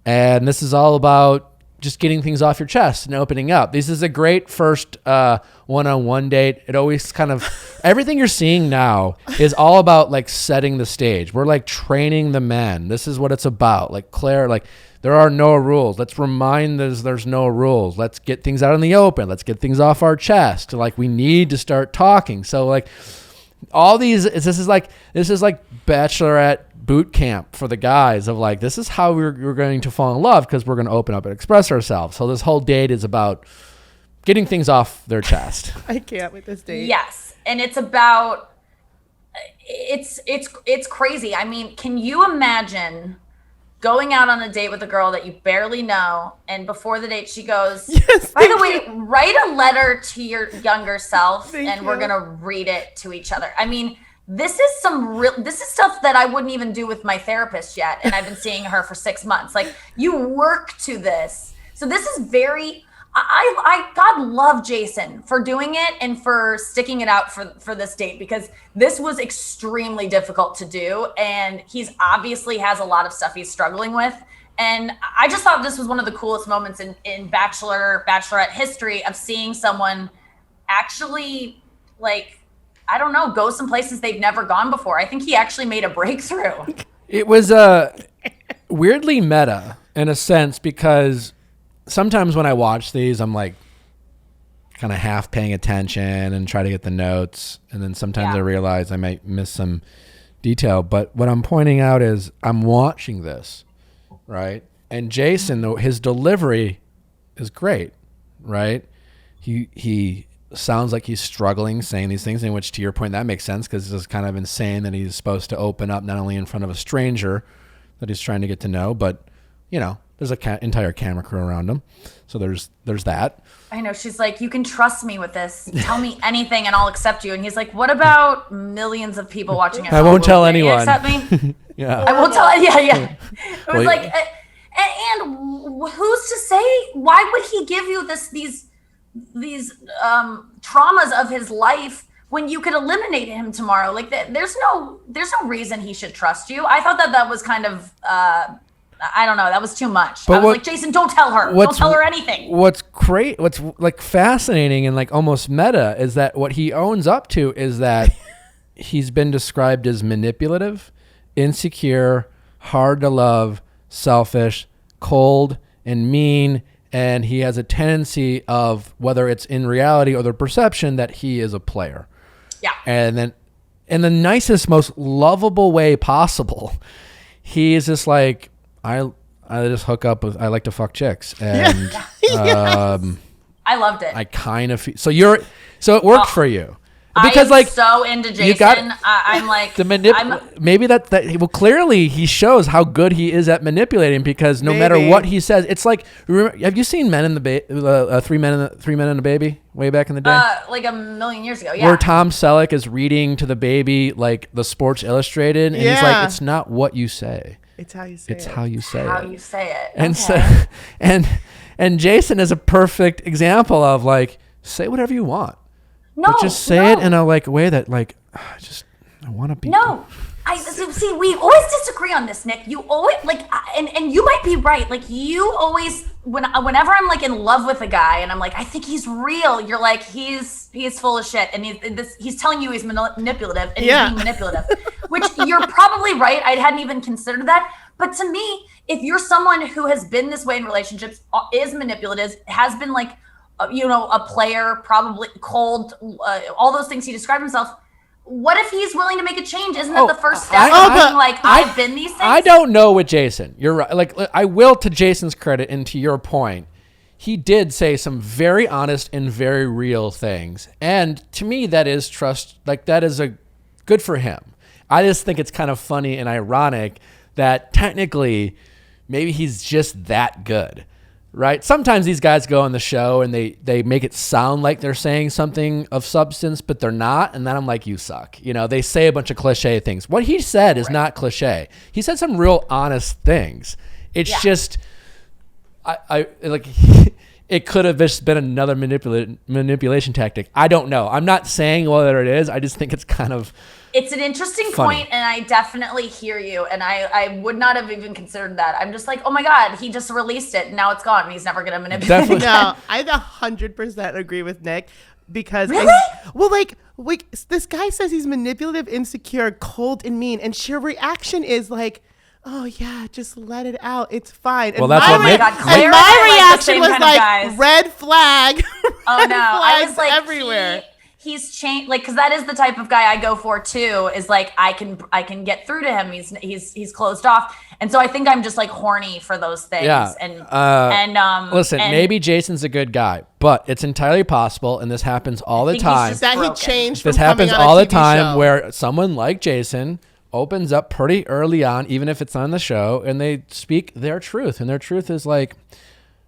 And this is all about just getting things off your chest and opening up. This is a great first one-on-one date. It always kind of everything you're seeing now is all about like setting the stage. We're like training the men. This is what it's about. Like Clare, like there are no rules. Let's remind there's no rules. Let's get things out in the open. Let's get things off our chest. Like we need to start talking. So like all these, this is like Bachelorette boot camp for the guys of like, this is how we're going to fall in love because we're going to open up and express ourselves. So this whole date is about getting things off their chest. I can't with this date. Yes. And it's about, it's crazy. I mean, can you imagine going out on a date with a girl that you barely know, and before the date she goes, yes, by the way, write a letter to your younger self and we're gonna read it to each other. I mean, this is stuff that I wouldn't even do with my therapist yet, and I've been seeing her for 6 months. Like, you work to this. So this is very, I God love Jason for doing it and for sticking it out for this date, because this was extremely difficult to do, and he's obviously has a lot of stuff he's struggling with. And I just thought this was one of the coolest moments in Bachelorette history of seeing someone actually, like, I don't know, go some places they've never gone before. I think he actually made a breakthrough. It was weirdly meta in a sense, because sometimes when I watch these, I'm like kind of half paying attention and try to get the notes. And then sometimes I realize I might miss some detail. But what I'm pointing out is I'm watching this, right? And Jason, though, his delivery is great, right? He sounds like he's struggling saying these things, in which, to your point, that makes sense, because it's kind of insane that he's supposed to open up not only in front of a stranger that he's trying to get to know, but, you know, there's a entire camera crew around him. So there's that. I know. She's like, you can trust me with this. Tell me anything and I'll accept you. And he's like, what about millions of to watching it? I won't tell anyone. You accept me? Yeah. I won't tell. Yeah. It was like, and who's to say, why would he give you these traumas of his life when you could eliminate him tomorrow? Like, there's no reason he should trust you. I thought that was kind of, I don't know. That was too much. But I was like, Jason, don't tell her. Don't tell her anything. What's like fascinating and like almost meta is that what he owns up to is that he's been described as manipulative, insecure, hard to love, selfish, cold, and mean. And he has a tendency of, whether it's in reality or the perception, that he is a player. Yeah. And then in the nicest, most lovable way possible, he is just like, I just hook up with, I like to fuck chicks. And I loved it. I kind of feel, so it worked for you. Because like so into Jason, I'm like maybe that well, clearly he shows how good he is at manipulating, because no matter what he says, it's like, remember, have you seen Men in the Three Men and a Baby way back in the day? Like a million years ago, yeah. Where Tom Selleck is reading to the baby like the Sports Illustrated, and he's like, it's not what you say. It's how you say it. It's how you say how it. you say it. And okay. so and Jason is a perfect example of like, say whatever you want. No, but just say it in a like way that like, I want to be. No, see. We always disagree on this, Nick. You always like, and you might be right. Like, you always, whenever I'm like in love with a guy and I'm like, I think he's real. You're like, he's full of shit, and he's telling you he's manipulative, and he's being manipulative. Which you're probably right. I hadn't even considered that. But to me, if you're someone who has been this way in relationships, is manipulative, has been like, a player, probably cold, all those things he described himself. What if he's willing to make a change? Isn't that the first step? I've been these things. I don't know with Jason. You're right. Like, I will, to Jason's credit and to your point, he did say some very honest and very real things. And to me, that is trust. Like, that is a good for him. I just think it's kind of funny and ironic that technically maybe he's just that good. Right? Sometimes these guys go on the show and they make it sound like they're saying something of substance, but they're not. And then I'm like, you suck. They say a bunch of cliche things. What he said is not cliche. He said some real honest things. It's just, I like, it could have just been another manipulation tactic. I don't know. I'm not saying whether it is. I just think it's kind of It's an interesting point, and I definitely hear you. And I would not have even considered that. I'm just like, oh my God, he just released it, and now it's gone, and he's never going to manipulate it again. No, I 100% agree with Nick because, this guy says he's manipulative, insecure, cold, and mean, and your reaction is like, oh yeah, just let it out. It's fine. Well, that's what Nick. And my reaction was like, red flag. Oh red no, I was like everywhere. He's changed, like, because that is the type of guy I go for too. Is like I can get through to him. He's closed off, and so I think I'm just like horny for those things. Yeah. Listen, and maybe Jason's a good guy, but it's entirely possible, and this happens all the time. That he changed. This from happens coming on all a the TV time show. where someone like Jason opens up pretty early on, even if it's on the show, and they speak their truth, and their truth is like,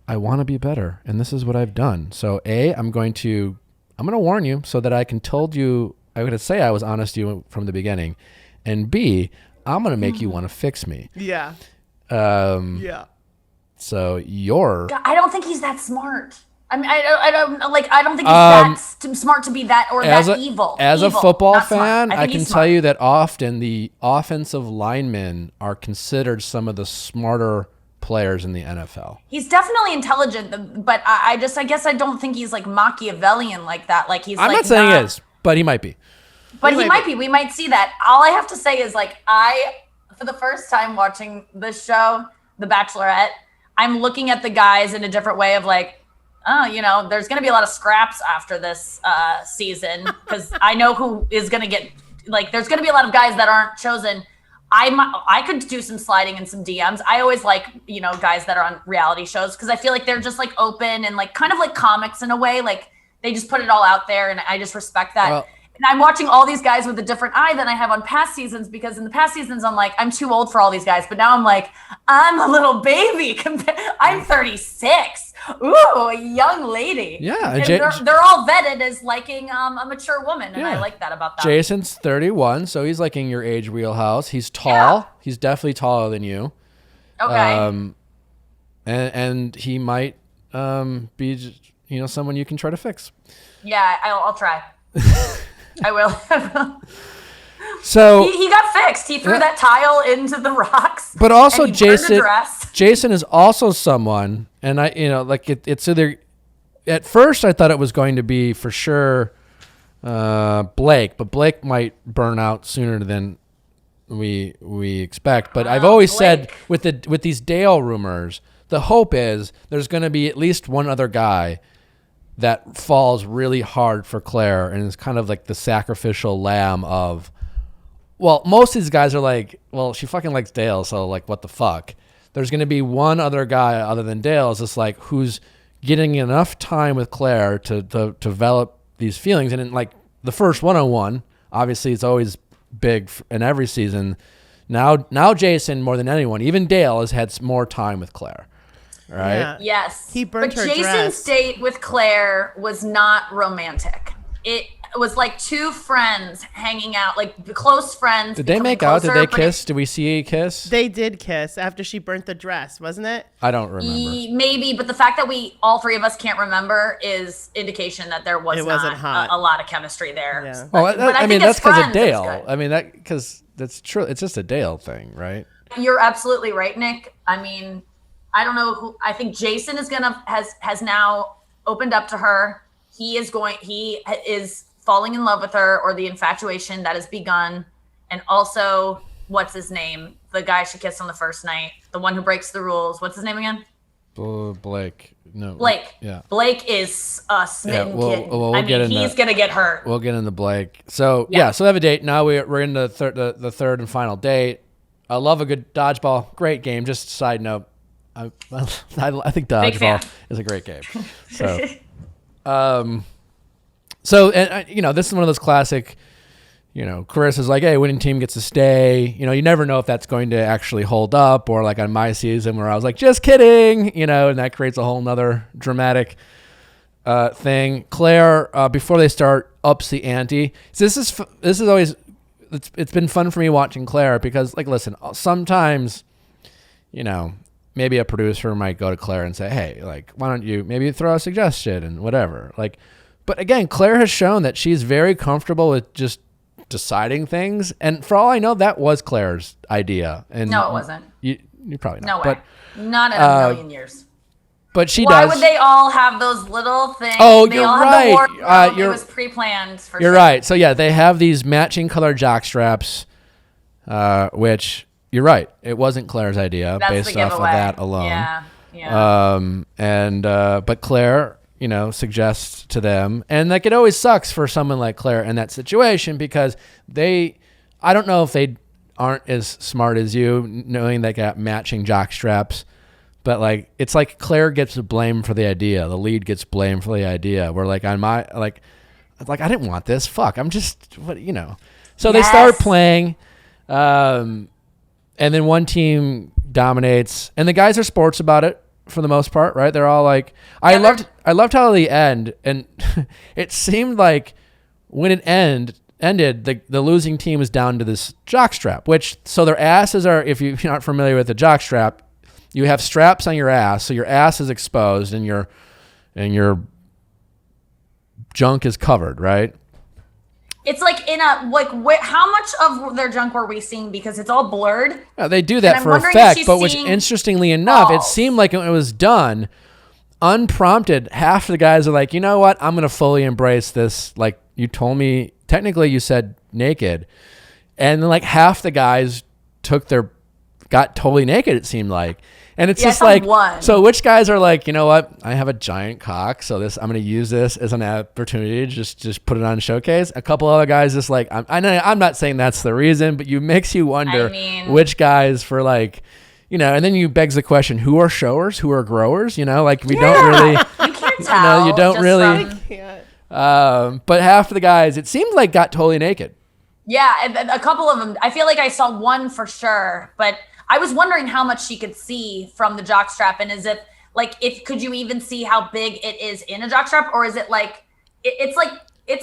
I want to be better, and this is what I've done. So I'm going to warn you so that I can told you, I'm going to say I was honest to you from the beginning, and B, I'm going to make you want to fix me. Yeah. Yeah. So you're. I don't think he's that smart. I mean, I don't think he's that smart to be that or that evil. As evil, a football not smart. fan, I think can he's tell smart. you that often the offensive linemen are considered some of the smarter players in the NFL. He's definitely intelligent, but I guess I don't think he's like Machiavellian like that. Like he's. I'm like not saying he is, but he might be. But he might be. We might see that. All I have to say is like for the first time watching this show, The Bachelorette, I'm looking at the guys in a different way of like, oh, there's going to be a lot of scraps after this season because I know who is going to get, like, there's going to be a lot of guys that aren't chosen. I could do some sliding in some DMs. I always like, guys that are on reality shows because I feel like they're just like open and like kind of like comics in a way. Like they just put it all out there and I just respect that. Well, and I'm watching all these guys with a different eye than I have on past seasons because in the past seasons, I'm like, I'm too old for all these guys. But now I'm like, I'm a little baby. I'm 36. Ooh, a young lady. Yeah. And they're all vetted as liking a mature woman. And I like that about them. Jason's 31, so he's like in your age wheelhouse. He's tall. Yeah. He's definitely taller than you. Okay. And he might be, someone you can try to fix. Yeah, I'll try. I will. So he got fixed. He threw that tile into the rocks. But also and he burned a Jason. dress. Jason is also someone, and it's either. At first, I thought it was going to be for sure Blake, but Blake might burn out sooner than we expect. But I've always said with these Dale rumors, the hope is there's going to be at least one other guy that falls really hard for Clare and is kind of like the sacrificial lamb of, well, most of these guys are like, well, she fucking likes Dale, so like, what the fuck? There's going to be one other guy other than Dale is just like, who's getting enough time with Clare to develop these feelings. And in like the first one-on-one, obviously it's always big in every season. Now Jason, more than anyone, even Dale has had more time with Clare. Right? Yeah. Yes. He burnt her Jason's dress. date with Clare was not romantic. It was like two friends hanging out, like close friends. Did they make out? Did they kiss? Did we see a kiss? They did kiss after she burnt the dress, wasn't it? I don't remember. Maybe, but the fact that all three of us can't remember is indication that there was wasn't hot. a lot of chemistry there. Yeah. But I think mean, as that's because of friends, it's Dale. good. I mean, because that's true. It's just a Dale thing, right? You're absolutely right, Nick. I mean, I don't know who. I think Jason has now opened up to her. He is falling in love with her, or the infatuation that has begun. And also, what's his name? The guy she kissed on the first night, the one who breaks the rules. What's his name again? Blake. No. Blake. Yeah. Blake is a smitten kid. We'll he's gonna get hurt. We'll get into Blake. So so we have a date now. We're in the third and final date. I love a good dodgeball. Great game. Just a side note. I think dodgeball is a great game. So, and this is one of those classic, Carissa's like, hey, winning team gets to stay. You never know if that's going to actually hold up, or like on my season where I was like, just kidding, and that creates a whole nother dramatic thing. Clare, before they start, ups the ante. So this is always, it's been fun for me watching Clare because, like, listen, sometimes, maybe a producer might go to Clare and say, hey, like, why don't you maybe throw a suggestion and whatever. Like, but again, Clare has shown that she's very comfortable with just deciding things. And for all I know, that was Clare's idea. And No, it wasn't. You probably No know. way. Not in a million years. But she Why does. would they all have those little things? Oh, they you're all right. Had the wardrobe. It was pre-planned for You're sure. right. So yeah, they have these matching color jock straps, which you're right. It wasn't Clare's idea That's based the off of giveaway. that alone. Yeah. But Clare, suggests to them, and like it always sucks for someone like Clare in that situation because I don't know if they aren't as smart as you, knowing they got matching jock straps. But like, it's like Clare gets blamed for the idea. The lead gets blamed for the idea. Where like on my like I didn't want this. Fuck, I'm just So they start playing, and then one team dominates, and the guys are sports about it for the most part, right? They're all like, I loved how the end, and it seemed like when it ended, the losing team was down to this jock strap, so their asses are, if you're not familiar with the jock strap, you have straps on your ass, so your ass is exposed and your junk is covered, right? It's like how much of their junk were we seeing because it's all blurred? Yeah, they do that for effect, but which interestingly enough, it seemed like it was done unprompted. Half the guys are like, you know what? I'm going to fully embrace this. Like you told me, technically you said naked. And then like half the guys got totally naked, it seemed like. And it's just like, so which guys are like, you know what? I have a giant cock, so I'm going to use this as an opportunity to just put it on showcase. A couple other guys just like, I'm not saying that's the reason, but makes you wonder which guys for like, and then you begs the question, who are showers, who are growers? Like we don't really, you can't tell. You don't really. But half of the guys, it seemed like got totally naked. Yeah, and a couple of them. I feel like I saw one for sure, but I was wondering how much she could see from the jockstrap, and could you even see how big it is in a jockstrap, or is it like it's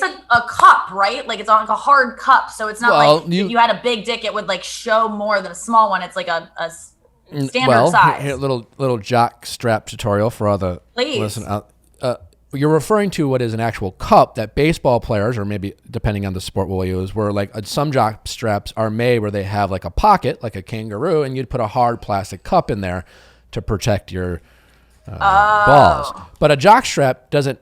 a cup, right? Like it's like a hard cup, so it's not if you had a big dick, it would like show more than a small one. It's like a standard size. Here, little jock strap tutorial for all the listen. You're referring to what is an actual cup that baseball players, or maybe depending on the sport we'll use, where like some jock straps are made where they have like a pocket, like a kangaroo, and you'd put a hard plastic cup in there to protect your balls. But a jock strap doesn't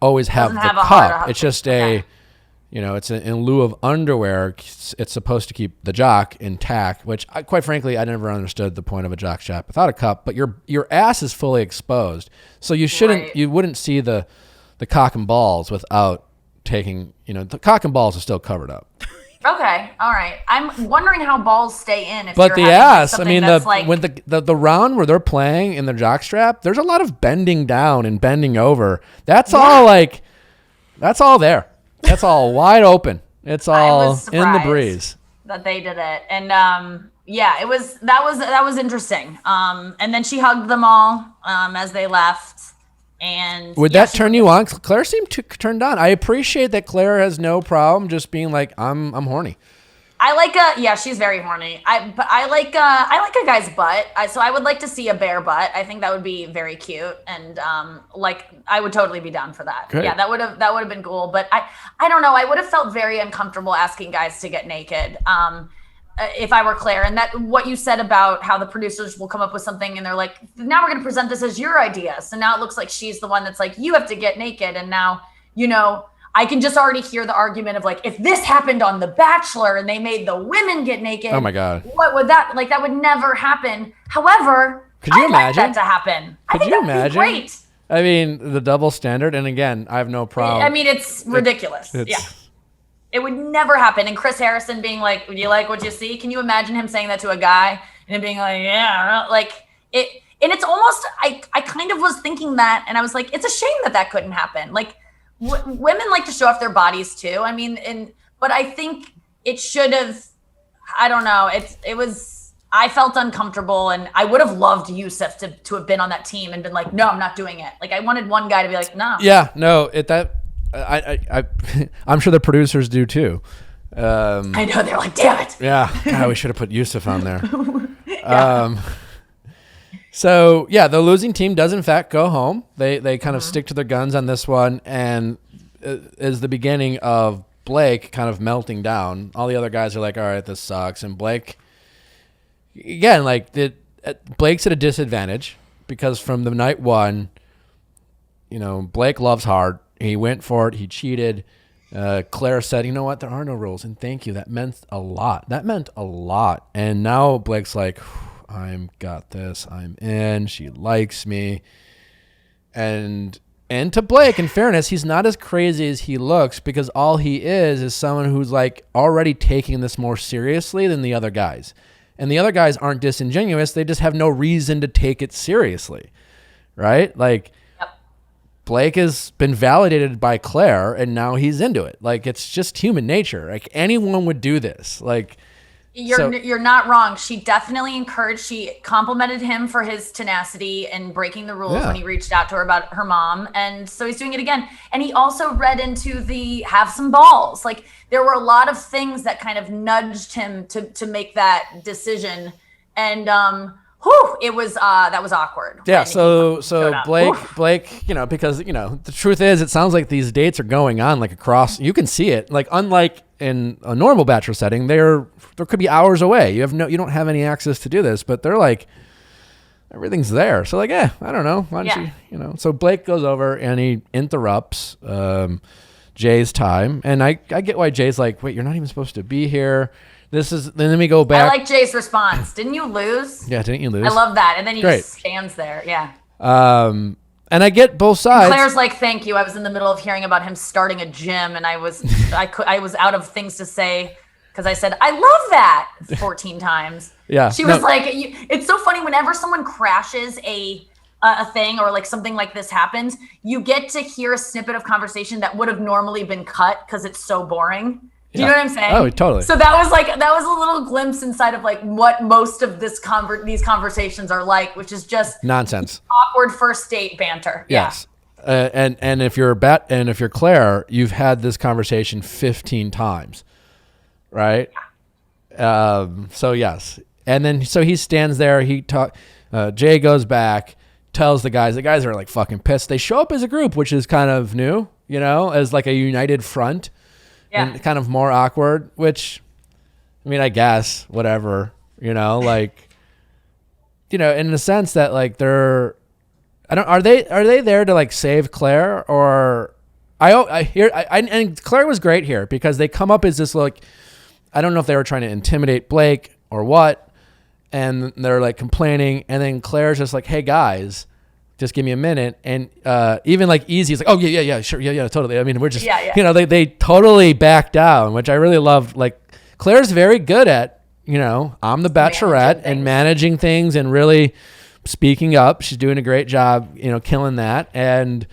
always have the cup. It's just it's in lieu of underwear. It's supposed to keep the jock intact, which quite frankly, I never understood the point of a jock strap without a cup, but your ass is fully exposed. So you wouldn't see the cock and balls without taking, the cock and balls are still covered up. Okay. All right. I'm wondering how balls stay in. But the ass, when the round where they're playing in the jock strap, there's a lot of bending down and bending over. That's all there. That's all wide open. It's all in the breeze. That they did it, and that was interesting. And then she hugged them all as they left. And would that turn you on? Clare seemed turned on. I appreciate that Clare has no problem just being like, I'm horny. She's very horny. I like a guy's butt. So I would like to see a bare butt. I think that would be very cute, and I would totally be down for that. Great. Yeah, that would have been cool. But I don't know. I would have felt very uncomfortable asking guys to get naked. If I were Clare, and that what you said about how the producers will come up with something and they're like, now we're going to present this as your idea. So now it looks like she's the one that's like, you have to get naked, and now I can just already hear the argument of like, if this happened on The Bachelor and they made the women get naked, oh my God, what would that would never happen. However, could you imagine that to happen? Could you imagine? Great. I mean, the double standard, and again, I have no problem. I mean, it's ridiculous. Yeah. It would never happen. And Chris Harrison being like, "Would you like what you see?" Can you imagine him saying that to a guy and him being like, "Yeah," like it? And it's almost, I kind of was thinking that, and I was like, it's a shame that couldn't happen. Like, women like to show off their bodies too. I mean, but I think it should have. I don't know. It was. I felt uncomfortable, and I would have loved Yosef to have been on that team and been like, no, I'm not doing it. Like, I wanted one guy to be like, no. Yeah, no. I'm sure the producers do too. I know, they're like, damn it. Yeah, God, we should have put Yosef on there. So yeah, the losing team does in fact go home. They kind of stick to their guns on this one, and is the beginning of Blake kind of melting down. All the other guys are like, all right, this sucks. And Blake, again, like Blake's at a disadvantage because from the night one, Blake loves hard. He went for it. He cheated. Claire said, you know what? There are no rules. And thank you. That meant a lot. And now Blake's like, I'm got this. I'm in. She likes me. And to Blake, in fairness, he's not as crazy as he looks because all he is someone who's like already taking this more seriously than the other guys. And the other guys aren't disingenuous. They just have no reason to take it seriously. Right? Like, Blake has been validated by Claire, and now he's into it. Like, it's just human nature. Like, anyone would do this. Like, you're not wrong. She definitely she complimented him for his tenacity and breaking the rules when he reached out to her about her mom. And so he's doing it again. And he also read into the have some balls. Like, there were a lot of things that kind of nudged him to make that decision. And, it was that was awkward. Yeah, so Blake, because the truth is, it sounds like these dates are going on like across. You can see it, like unlike in a normal bachelor setting, there could be hours away. You don't have any access to do this, but they're like everything's there. So like, I don't know. Why don't you. So Blake goes over and he interrupts Jay's time, and I get why Jay's like, wait, you're not even supposed to be here. Then we go back. I like Jay's response. Didn't you lose? Yeah, didn't you lose? I love that. And then he just stands there. Yeah. And I get both sides. Claire's like, thank you. I was in the middle of hearing about him starting a gym, and I was out of things to say because I said, I love that 14 times. Yeah. She was like, it's so funny whenever someone crashes a thing or like something like this happens, you get to hear a snippet of conversation that would have normally been cut because it's so boring. Do you know what I'm saying? Oh, totally. So that was a little glimpse inside of like what most of these conversations are like, which is just nonsense, awkward first date banter. Yes. Yeah. And if you're Claire, you've had this conversation 15 times, right? Yeah. So yes. And then so he stands there. Jay goes back, tells the guys. The guys are like fucking pissed. They show up as a group, which is kind of new, as like a united front. Yeah. And kind of more awkward, which, I mean, I guess, whatever, in the sense that like are they there to like save Claire or and Claire was great here because they come up as this like, I don't know if they were trying to intimidate Blake or what. And they're like complaining. And then Claire's just like, hey guys, just give me a minute. And even like Easy is like, oh yeah, sure. Yeah, totally. I mean, we're just, they totally back down, which I really loved. Like Claire's very good at, I'm the Bachelorette and managing things and really speaking up. She's doing a great job, killing that. And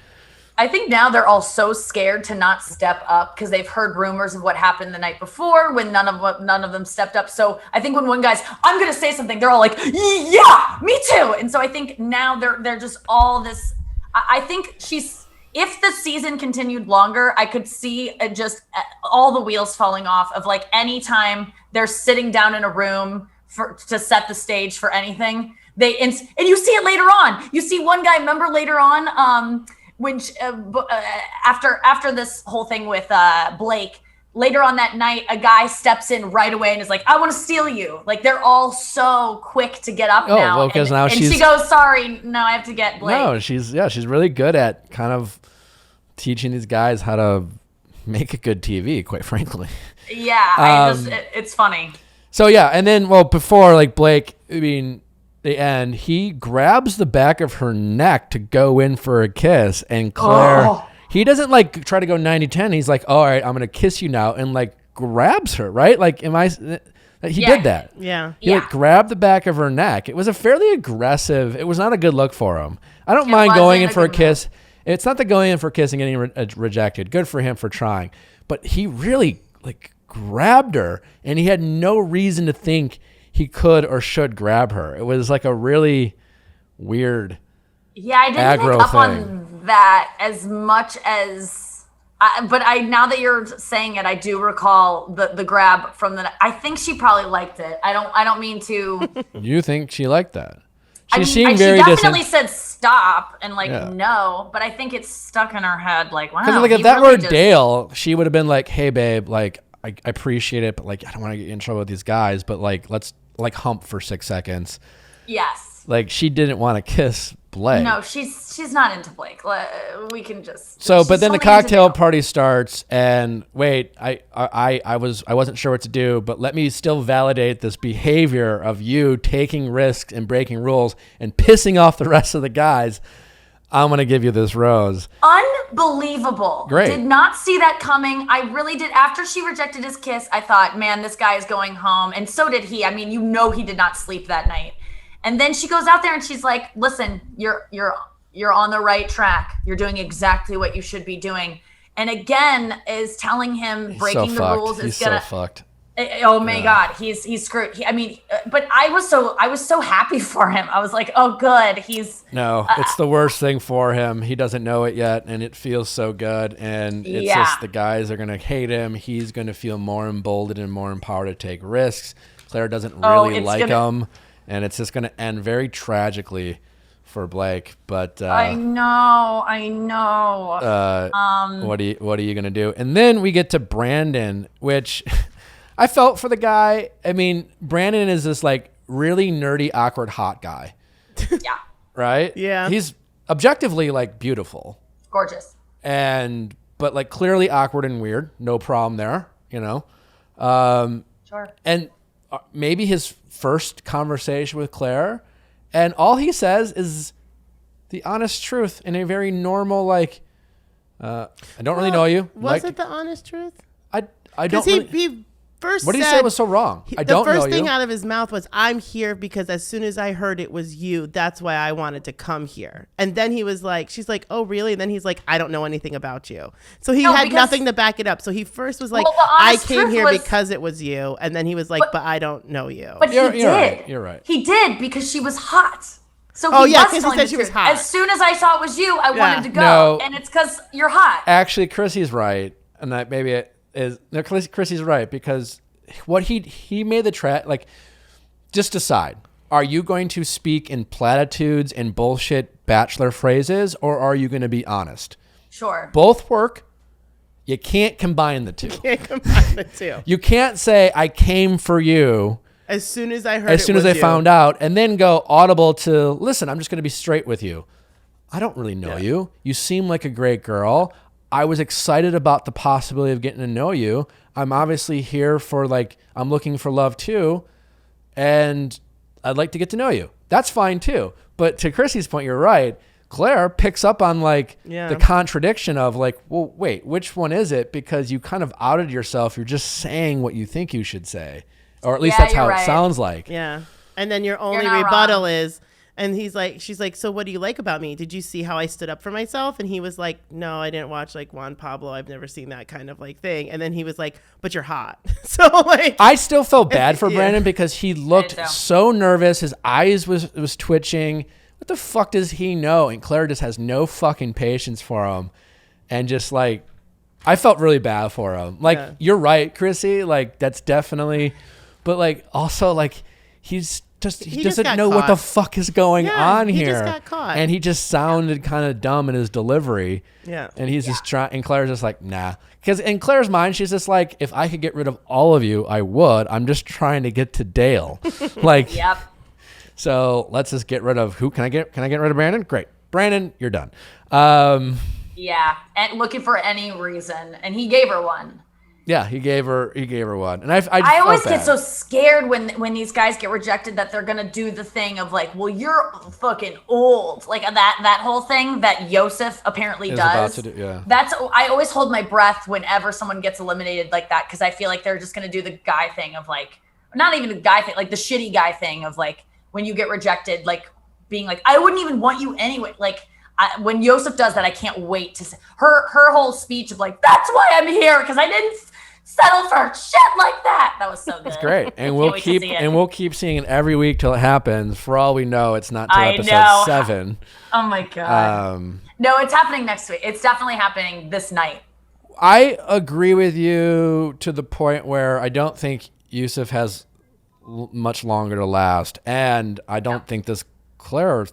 I think now they're all so scared to not step up because they've heard rumors of what happened the night before when none of them stepped up. So I think when one guy's, I'm going to say something, they're all like, yeah, me too. And so I think now they're just all this. I think if the season continued longer, I could see just all the wheels falling off of like anytime they're sitting down in a room to set the stage for anything. And you see it later on. You see one guy, remember later on, which after this whole thing with Blake, later on that night, a guy steps in right away and is like, I want to steal you. Like they're all so quick to get up now. Well, because now she goes, sorry, no, I have to get Blake. No, she's really good at kind of teaching these guys how to make a good TV, quite frankly. Yeah, it's funny. So yeah, and then before like Blake, I mean, the end, he grabs the back of her neck to go in for a kiss, and Claire, he doesn't like try to go 90-10. He's like, all right, I'm gonna kiss you now, and like grabs her, right? Like, did that. Yeah. He like grabbed the back of her neck. It was a fairly aggressive, it was not a good look for him. I don't mind going in for a kiss. It's not the going in for kissing getting rejected. Good for him for trying. But he really like grabbed her, and he had no reason to think he could or should grab her. It was like a really weird I didn't pick up on that as much as but now that you're saying it, I do recall the grab from I think she probably liked it. I don't mean to. You think she liked that? She seemed she very definitely said stop and like Yeah. no, but I think it's stuck in her head. Like, wow. Because like if he that really were just- Dale, she would have been like, "Hey, babe, like I appreciate it, but like I don't want to get in trouble with these guys, but like let's like hump for 6 seconds." Yes. Like she didn't want to kiss Blake. No, she's not into Blake. We can just. So, she's but then the totally into cocktail Dale. party starts, and wait, I wasn't sure what to do, but let me still validate this behavior of you taking risks and breaking rules and pissing off the rest of the guys. I'm gonna give you this rose. Unbelievable. Great. Did not see that coming. I really did. After she rejected his kiss, I thought, man, this guy is going home. And so did he. I mean, he did not sleep that night. And then she goes out there and she's like, listen, you're on the right track. You're doing exactly what you should be doing. And again, is telling him breaking the rules is He's gonna. so fucked. Oh my God, he's screwed. But I was so happy for him. I was like, oh, good. No, it's the worst thing for him. He doesn't know it yet, and it feels so good. And it's just the guys are gonna hate him. He's gonna feel more emboldened and more empowered to take risks. Claire doesn't really like him, and it's just gonna end very tragically for Blake. But I know. what are you gonna do? And then we get to Brandon, which I felt for the guy. I mean, Brandon is this like really nerdy, awkward, hot guy. Yeah. Right? Yeah. He's objectively like beautiful. Gorgeous. But like clearly awkward and weird. No problem there, you know? Sure. And maybe his first conversation with Claire, and all he says is the honest truth in a very normal, like, I don't really know you. Was it the honest truth? I don't Because really... he first What did he said, say was so wrong? I don't know you. The first thing out of his mouth was, I'm here because as soon as I heard it was you, that's why I wanted to come here. And then he was like, she's like, oh, really? And then he's like, I don't know anything about you. So he had nothing to back it up. So he first was like, I came here because it was you. And then he was like, but I don't know you. But You're he did. right. You're right. He did because she was hot. So because he telling said the she was truth. hot. As soon as I saw it was you, I wanted to go. No. And it's because you're hot. Actually, Chrissy's right. And that maybe it is... No, Chrissy's right because... What he made the like, just decide, are you going to speak in platitudes and bullshit bachelor phrases, or are you going to be honest? Sure. Both work. You can't combine the two. You can't say I came for you as soon as I heard as soon as I found out, and then go audible to listen. I'm just going to be straight with you. I don't really know you. You seem like a great girl. I was excited about the possibility of getting to know you. I'm obviously here for I'm looking for love too. And I'd like to get to know you. That's fine too. But to Chrissy's point, you're right. Claire picks up on the contradiction of well, wait, which one is it? Because you kind of outed yourself. You're just saying what you think you should say. Or at least that's how it sounds like. Yeah. And then your only rebuttal is, and she's like, so what do you like about me? Did you see how I stood up for myself? And he was like, no, I didn't watch Juan Pablo. I've never seen that kind of thing. And then he was like, but you're hot. So I still felt bad for Brandon because he looked so nervous. His eyes was twitching. What the fuck does he know? And Claire just has no fucking patience for him. And just I felt really bad for him. You're right, Chrissy. That's definitely, but also he's he doesn't know what the fuck is going on here. He just got caught. And he just sounded kind of dumb in his delivery. Yeah. And he's just trying, and Claire's just like, nah. Because in Claire's mind, she's just like, if I could get rid of all of you, I would. I'm just trying to get to Dale. Yep. So let's just get rid of can I get rid of Brandon? Great. Brandon, you're done. Yeah. And looking for any reason. And he gave her one. Yeah, he gave her one, and I always get so scared when these guys get rejected that they're gonna do the thing of well, you're fucking old, that whole thing that Yosef apparently does. I always hold my breath whenever someone gets eliminated like that because I feel like they're just gonna do the guy thing of not even the guy thing, the shitty guy thing of when you get rejected, being I wouldn't even want you anyway, when Yosef does that, I can't wait to see her whole speech of that's why I'm here because I didn't settle for shit like that. That was so good. It's great, and we'll keep seeing it every week till it happens. For all we know, it's not till episode 7. Oh my god! No, it's happening next week. It's definitely happening this night. I agree with you to the point where I don't think Yosef has much longer to last, and I don't think this Clare,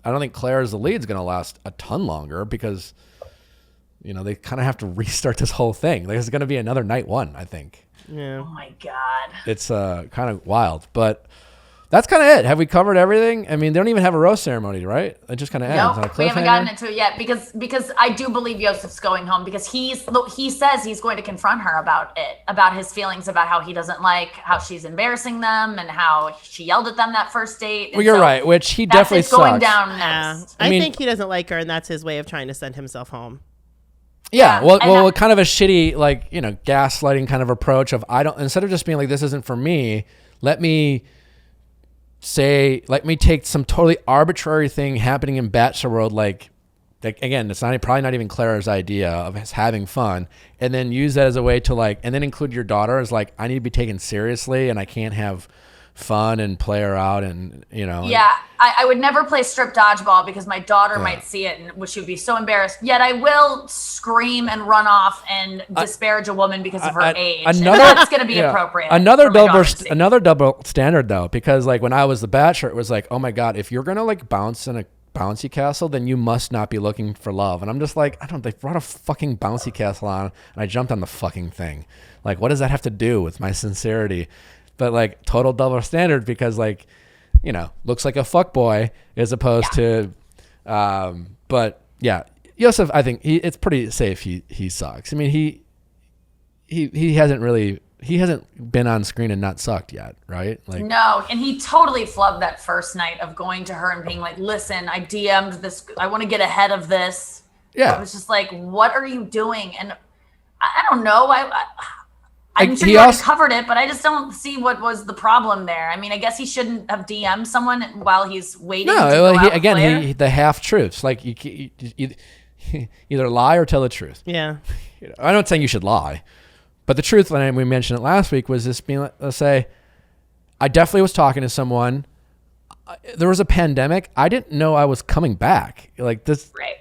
I don't think Clare as the lead is going to last a ton longer because, you know, they kind of have to restart this whole thing. There's going to be another night one, I think. Yeah. Oh my God. It's kind of wild, but that's kind of it. Have we covered everything? I mean, they don't even have a rose ceremony, right? It just kind of ends. Nope, we haven't gotten into it yet because I do believe Yosef's going home because he says he's going to confront her about it, about his feelings, about how he doesn't like how she's embarrassing them and how she yelled at them that first date. Well, you're right, which he definitely sucks. Going down next. I think he doesn't like her, and that's his way of trying to send himself home. Yeah, well, kind of a shitty, like, you know, gaslighting kind of approach of instead of just being like, this isn't for me, let me take some totally arbitrary thing happening in Bachelor World, like again, it's probably not even Clara's idea of us having fun, and then use that as a way to and then include your daughter as like, I need to be taken seriously and I can't have fun and play her out and, you know. Yeah, I would never play strip dodgeball because my daughter might see it and she would be so embarrassed. Yet I will scream and run off and disparage a woman because of her age. That's going to be appropriate. Another double standard though, because like when I was the Bachelor, it was like, oh my God, if you're going to like bounce in a bouncy castle, then you must not be looking for love. And I'm just like, they brought a fucking bouncy castle on and I jumped on the fucking thing. Like, what does that have to do with my sincerity? But like total double standard because like, you know, looks like a fuck boy as opposed to, but yeah, Yosef, I think it's pretty safe. He sucks. I mean, he hasn't been on screen and not sucked yet. Right. Like, no. And he totally flubbed that first night of going to her and being like, listen, I DM'd this. I want to get ahead of this. Yeah. I was just like, what are you doing? And I don't know. I'm sure you already covered it, but I just don't see what was the problem there. I mean, I guess he shouldn't have DM'd someone while he's waiting. No, the half truths. Like you either lie or tell the truth. Yeah. You know, I'm not saying you should lie, but the truth, when we mentioned it last week, was this being, let's say, I definitely was talking to someone. There was a pandemic. I didn't know I was coming back. Like this. Right.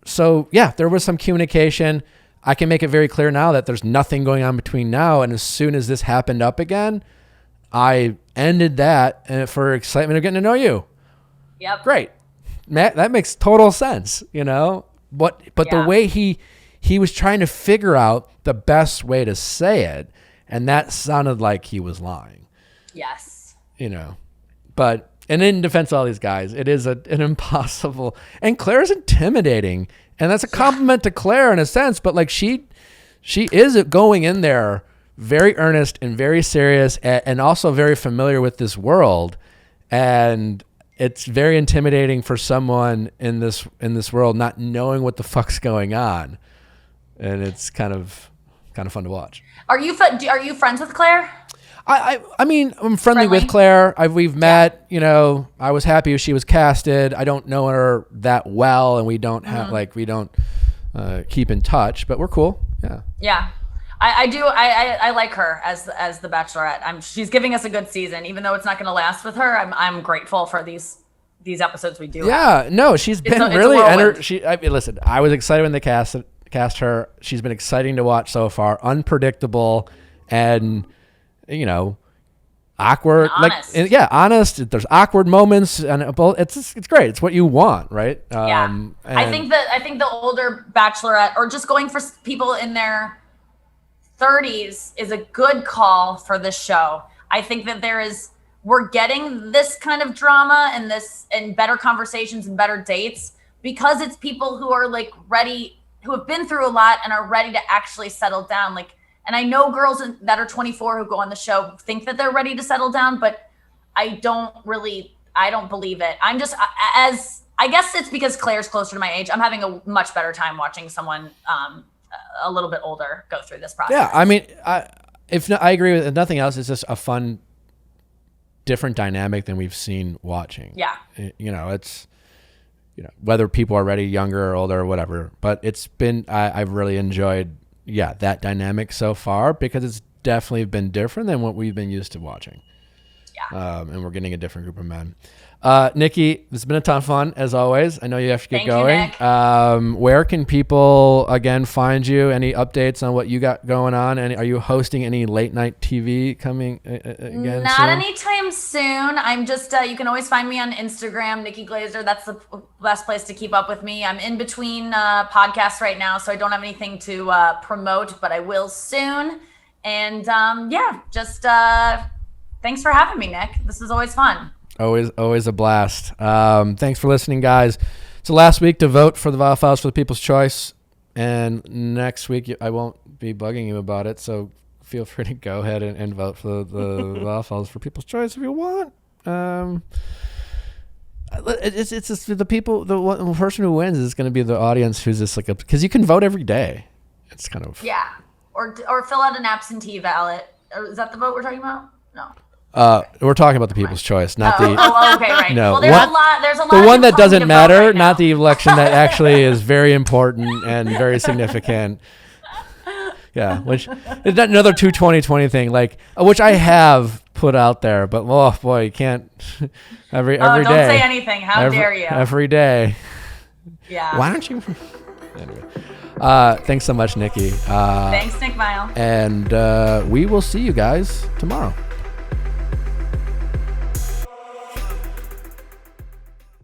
So yeah, there was some communication. I can make it very clear now that there's nothing going on between now and as soon as this happened up again, I ended that for excitement of getting to know you. Yep. Great. Matt, that makes total sense, you know? But the way he was trying to figure out the best way to say it, and that sounded like he was lying. Yes. You know. But and in defense of all these guys, it is an impossible, and Claire's intimidating. And that's a compliment to Clare in a sense, but like she is going in there very earnest and very serious and also very familiar with this world. And it's very intimidating for someone in this world not knowing what the fuck's going on. And it's kind of fun to watch. Are you friends with Clare? I mean, I'm friendly with Clare. We've met, you know, I was happy she was casted. I don't know her that well and we don't have keep in touch, but we're cool. Yeah. Yeah. I do. I like her as the Bachelorette. She's giving us a good season, even though it's not going to last with her. I'm grateful for these episodes we do. Yeah. No, she's been really listen, I was excited when they cast her. She's been exciting to watch so far. Unpredictable and, you know, awkward, honest. There's awkward moments, and it's great. It's what you want, right? I think the older Bachelorette, or just going for people in their 30s, is a good call for this show. I think that we're getting this kind of drama and better conversations and better dates because it's people who are like ready, who have been through a lot and are ready to actually settle down. Like. And I know girls that are 24 who go on the show think that they're ready to settle down, but I don't believe it. I'm just, I guess it's because Claire's closer to my age. I'm having a much better time watching someone a little bit older go through this process. Yeah, I mean, I agree with nothing else. It's just a fun, different dynamic than we've seen watching. Yeah. You know, it's, you know, whether people are ready, younger or older or whatever, but it's been, I've really enjoyed that dynamic so far because it's definitely been different than what we've been used to watching. Yeah. And we're getting a different group of men. Nikki, this has been a ton of fun as always. I know you have to get Thank you, going. Nick. Where can people again find you? Any updates on what you got going on? And are you hosting any late night TV coming again? Not soon? anytime soon. I'm just, you can always find me on Instagram, Nikki Glaser. That's the best place to keep up with me. I'm in between podcasts right now, so I don't have anything to promote, but I will soon. And just thanks for having me, Nick. This is always fun. Always a blast. Thanks for listening, guys. It's the last week to vote for the Viall Files for the People's Choice. And next week, I won't be bugging you about it, so feel free to go ahead and vote for the Viall Files for People's Choice if you want. It's just the people. The person who wins is going to be the audience who's just because you can vote every day. It's kind of or fill out an absentee ballot. Is that the vote we're talking about? No. We're talking about the People's Choice, not the. Oh, okay, right. No, well, there's a lot. The one that doesn't matter, right not the election that actually is very important and very significant. Yeah, which is another 2020 thing, which I have put out there, but oh boy, you can't every day. Don't say anything. How dare you? Every day. Yeah. Why don't you? Anyway, thanks so much, Nikki. Thanks, Nick Viall. And we will see you guys tomorrow.